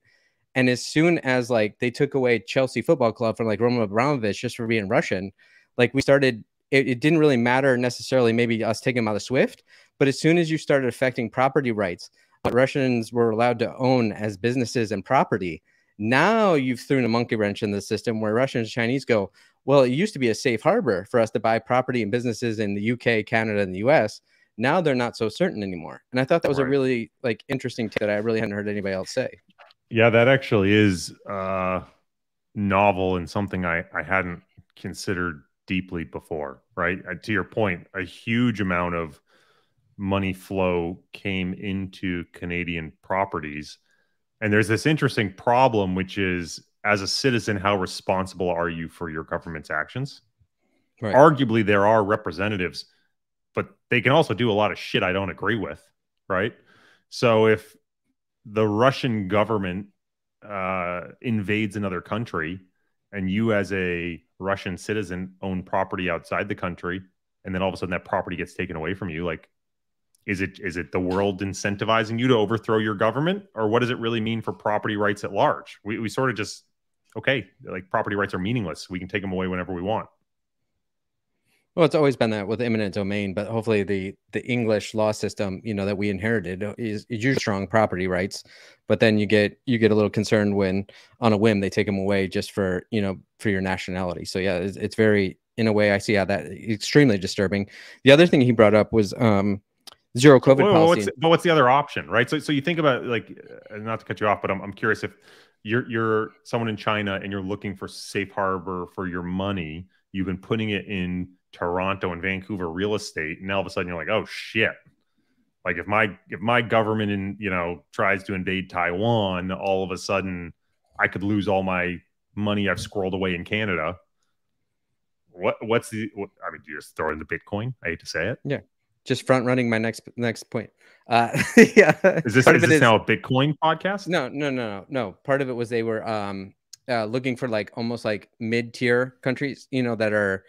S2: And as soon as, like, they took away Chelsea Football Club from, like, Roman Abramovich just for being Russian, like, we started, it didn't really matter necessarily maybe us taking them out of SWIFT, but as soon as you started affecting property rights, what Russians were allowed to own as businesses and property, now you've thrown a monkey wrench in the system where Russians and Chinese go, well, it used to be a safe harbor for us to buy property and businesses in the UK, Canada, and the US. Now they're not so certain anymore. And I thought that was a really, like, interesting take that I really hadn't heard anybody else say.
S1: Yeah, that actually is novel and something I hadn't considered deeply before, right? To your point, a huge amount of money flow came into Canadian properties. And there's this interesting problem, which is, as a citizen, how responsible are you for your government's actions? Right. Arguably, there are representatives, but they can also do a lot of shit I don't agree with, right? So if the Russian government invades another country and you as a Russian citizen own property outside the country, and then all of a sudden that property gets taken away from you, like, is it the world incentivizing you to overthrow your government, or what does it really mean for property rights at large? We sort of just, okay, like property rights are meaningless. We can take them away whenever we want.
S2: Well, it's always been that with eminent domain, but hopefully the English law system, you know, that we inherited is usually strong property rights. But then you get a little concerned when on a whim they take them away just for, you know, for your nationality. So yeah, it's very, in a way, I see how that extremely disturbing. The other thing he brought up was zero COVID policy.
S1: But what's the other option, right? So you think about, like, not to cut you off, but I'm curious, if you're someone in China and you're looking for safe harbor for your money, you've been putting it in Toronto and Vancouver real estate, and now all of a sudden you're like, oh shit, like if my government tries to invade Taiwan, all of a sudden I could lose all my money I've squirreled away in Canada. I mean, do you just throw it into Bitcoin? I hate to say it.
S2: Yeah, just front running my next point. Yeah.
S1: Is this now a Bitcoin podcast?
S2: No. Part of it was they were looking for like almost like mid-tier countries, you know, that are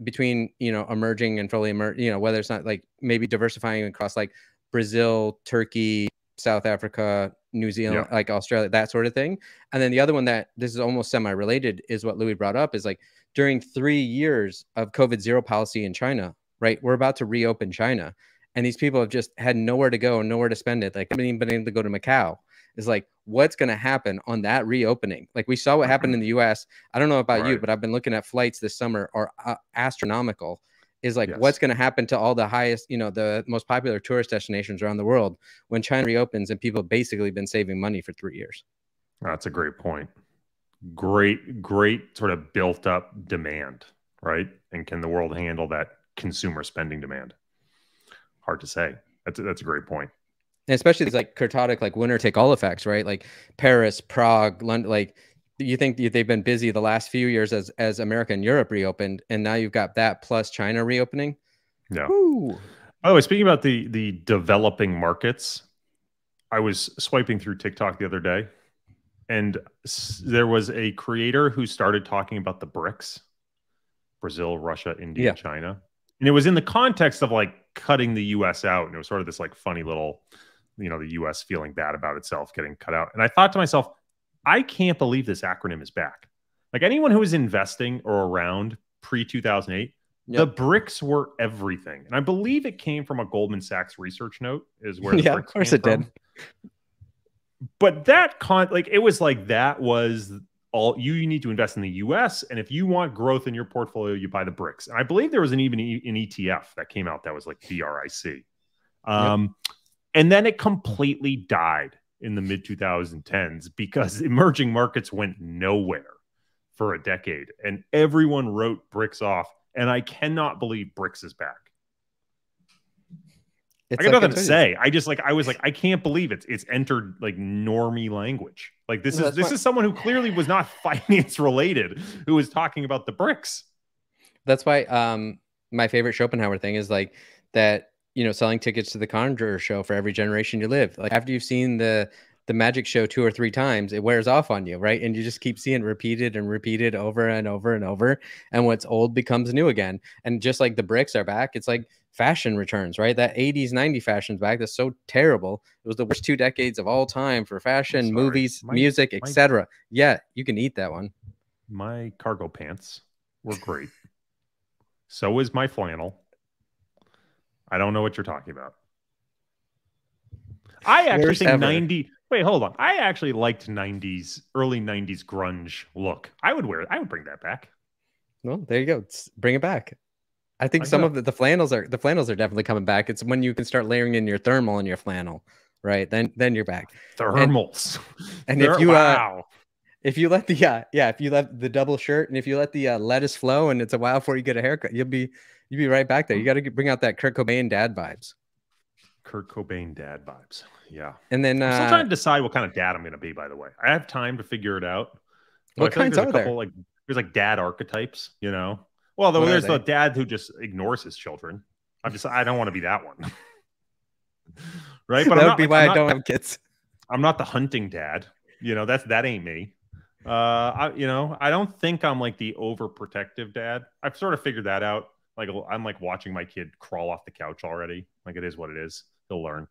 S2: between, you know, emerging and fully emerging, you know, whether it's not like maybe diversifying across like Brazil, Turkey, South Africa, New Zealand, like Australia, that sort of thing. And then the other one that this is almost semi-related is what Louis brought up, is like during 3 years of COVID zero policy in China, right? We're about to reopen China, and these people have just had nowhere to go and nowhere to spend it. Like, haven't even been able to go to Macau. Is like, what's going to happen on that reopening? Like, we saw what happened in the US. I don't know about you, but I've been looking at flights this summer are astronomical. Is like, what's going to happen to all the highest, you know, the most popular tourist destinations around the world when China reopens and people have basically been saving money for 3 years?
S1: That's a great point. Great sort of built up demand, right? And can the world handle that consumer spending demand? Hard to say. That's a great point.
S2: And especially these like chaotic, like winner take all effects, right? Like Paris, Prague, London. Like, you think they've been busy the last few years as America and Europe reopened, and now you've got that plus China reopening.
S1: Yeah. Woo. By the way, speaking about the developing markets, I was swiping through TikTok the other day, and there was a creator who started talking about the BRICS: Brazil, Russia, India, China. And it was in the context of like cutting the US out. And it was sort of this like funny little, you know, the US feeling bad about itself getting cut out. And I thought to myself, I can't believe this acronym is back. Like, anyone who was investing or around pre-2008, the BRICS were everything. And I believe it came from a Goldman Sachs research note is where the BRICS
S2: of course it did.
S1: But that it was like, that was all you need to invest in the US. And if you want growth in your portfolio, you buy the BRICS. And I believe there was an ETF that came out that was like BRIC. And then it completely died in the mid 2010s because emerging markets went nowhere for a decade, and everyone wrote BRICS off. And I cannot believe BRICS is back. I got nothing to say. I was like, I can't believe it's entered like normie language. Like, this is someone who clearly was not finance related who was talking about the BRICS.
S2: That's why my favorite Schopenhauer thing is like that, you know, selling tickets to the Conjurer show for every generation you live. Like, after you've seen the magic show 2 or 3 times, it wears off on you, right? And you just keep seeing repeated and repeated over and over and over. And what's old becomes new again. And just like the BRICS are back, it's like fashion returns, right? That 80s, 90s fashion's back. That's so terrible. It was the worst 2 decades of all time for fashion, movies, music, etc. Yeah, you can eat that one.
S1: My cargo pants were great. So is my flannel. I don't know what you're talking about. I actually think 90. Wait, hold on. I actually liked 90s, early 90s grunge look. I would bring that back.
S2: Well, there you go. Bring it back. I think some of the flannels are definitely coming back. It's when you can start layering in your thermal and your flannel, right? Then you're back.
S1: Thermals.
S2: And if you let if you let the double shirt and if you let the lettuce flow and it's a while before you get a haircut, you'll be right back there. You got to bring out that Kurt Cobain dad vibes.
S1: Kurt Cobain dad vibes. Yeah.
S2: And then
S1: I'm still trying to decide what kind of dad I'm going to be, by the way. I have time to figure it out.
S2: What kinds are there?
S1: There's like dad archetypes, you know? Well, there's the dad who just ignores his children. I don't want to be that one. Right? But
S2: that would be why I don't have kids.
S1: I'm not the hunting dad. You know, that ain't me. I don't think I'm like the overprotective dad. I've sort of figured that out. Like I'm like watching my kid crawl off the couch already. Like it is what it is. He'll learn.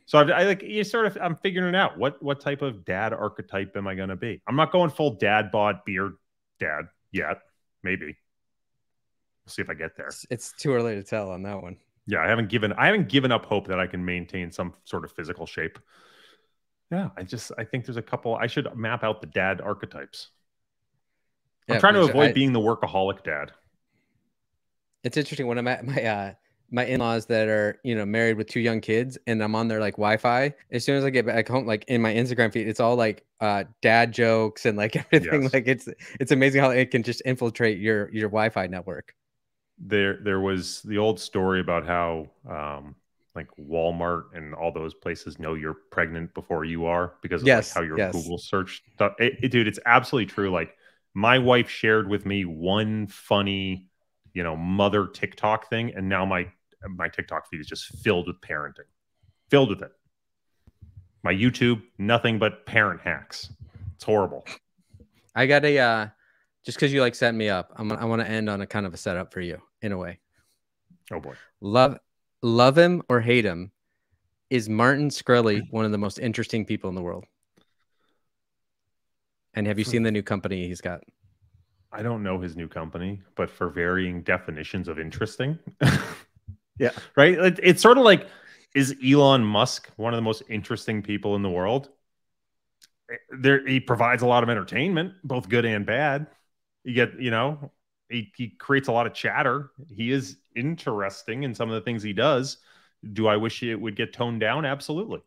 S1: So I'm figuring it out. What type of dad archetype am I going to be? I'm not going full dad bod beard dad yet. Maybe. We'll see if I get there.
S2: It's too early to tell on that one.
S1: Yeah, I haven't given up hope that I can maintain some sort of physical shape. Yeah, I think there's a couple. I should map out the dad archetypes. I'm trying to avoid being the workaholic dad.
S2: It's interesting when I'm at my in-laws that are, married with 2 young kids, and I'm on their like Wi-Fi. As soon as I get back home, like in my Instagram feed, it's all like dad jokes and like everything. Yes. Like it's amazing how it can just infiltrate your Wi-Fi network.
S1: There was the old story about how like Walmart and all those places know you're pregnant before you are because of like how your Google search stuff. Dude, it's absolutely true. Like my wife shared with me one funny, mother TikTok thing, and now my TikTok feed is just filled with parenting, filled with it. My YouTube, nothing but parent hacks. It's horrible.
S2: I got just because you like set me up, I want to end on a kind of a setup for you in a way.
S1: Oh boy.
S2: Love him or hate him, is Martin Shkreli one of the most interesting people in the world? And have you seen the new company he's got?
S1: I don't know his new company, but for varying definitions of interesting.
S2: Yeah.
S1: Right? It's sort of like, is Elon Musk one of the most interesting people in the world? He provides a lot of entertainment, both good and bad. You get, he creates a lot of chatter. He is interesting in some of the things he does. Do I wish it would get toned down? Absolutely.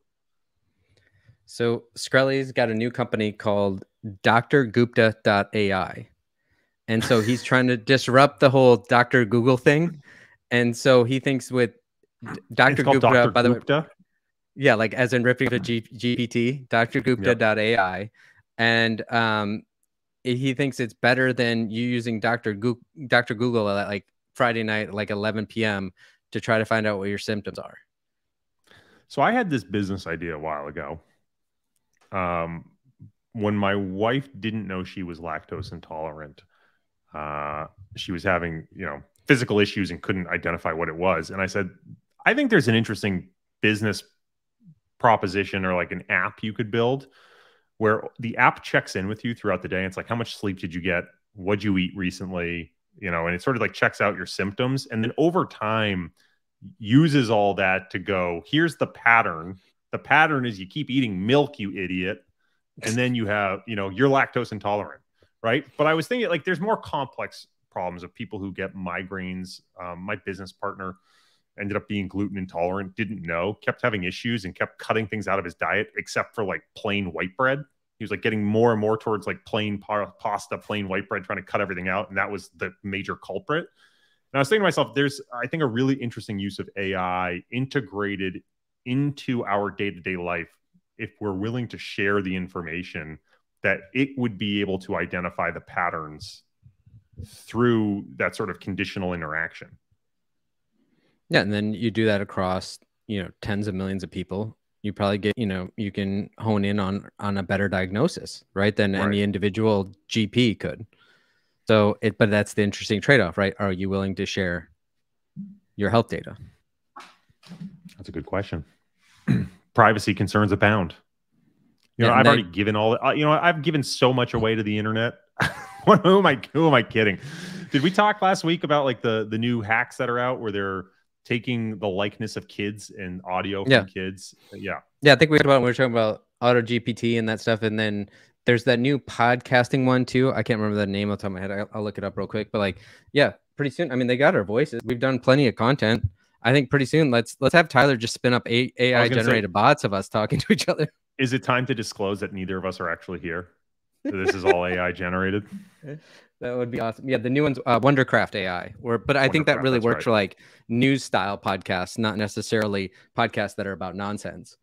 S2: So Shkreli's got a new company called drgupta.ai. And so he's trying to disrupt the whole Dr. Google thing. And so he thinks with Dr. Gupta, by the way, yeah, like as in ripping the GPT, drgupta.ai. And he thinks it's better than you using Dr. Google at like Friday night, like 11 p.m. to try to find out what your symptoms are.
S1: So I had this business idea a while ago. When my wife didn't know she was lactose intolerant, she was having, physical issues and couldn't identify what it was. And I said, I think there's an interesting business proposition or like an app you could build where the app checks in with you throughout the day. It's like, how much sleep did you get? What'd you eat recently? And it sort of like checks out your symptoms. And then over time uses all that to go, here's the pattern. The pattern is you keep eating milk, you idiot. And then you have, you're lactose intolerant, right? But I was thinking like there's more complex problems of people who get migraines. My business partner ended up being gluten intolerant, didn't know, kept having issues and kept cutting things out of his diet, except for like plain white bread. He was like getting more and more towards like plain pasta, plain white bread, trying to cut everything out. And that was the major culprit. And I was thinking to myself, there's, I think, a really interesting use of AI integrated into our day-to-day life. If we're willing to share the information, that it would be able to identify the patterns through that sort of conditional interaction.
S2: Yeah, and then you do that across, tens of millions of people. You probably get, you can hone in on a better diagnosis, right? Than any individual GP could. So but that's the interesting trade-off, right? Are you willing to share your health data?
S1: That's a good question. Privacy concerns abound. I've already given all, I've given so much away to the internet. Who am I kidding? Did we talk last week about like the new hacks that are out where they're taking the likeness of kids and audio from kids? Yeah.
S2: I think we were talking about Auto GPT and that stuff. And then there's that new podcasting one too. I can't remember the name off the top of my head. I'll look it up real quick. But like, yeah, pretty soon. I mean, they got our voices. We've done plenty of content. I think pretty soon let's have Tyler just spin up AI generated bots of us talking to each other.
S1: Is it time to disclose that neither of us are actually here? This is all AI generated.
S2: That would be awesome. Yeah, the new one's Wondercraft AI. But I think that really works for like news style podcasts, not necessarily podcasts that are about nonsense.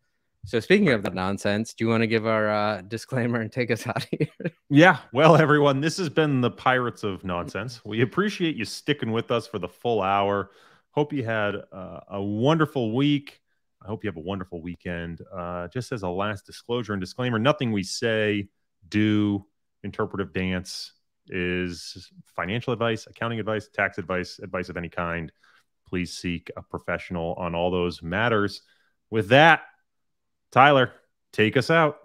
S2: So speaking of the nonsense, do you want to give our disclaimer and take us out of here?
S1: Yeah. Well, everyone, this has been the Pirates of Nonsense. We appreciate you sticking with us for the full hour. Hope you had a wonderful week. I hope you have a wonderful weekend. Just as a last disclosure and disclaimer, nothing we say, do, interpretive dance is financial advice, accounting advice, tax advice, advice of any kind. Please seek a professional on all those matters. With that, Tyler, take us out.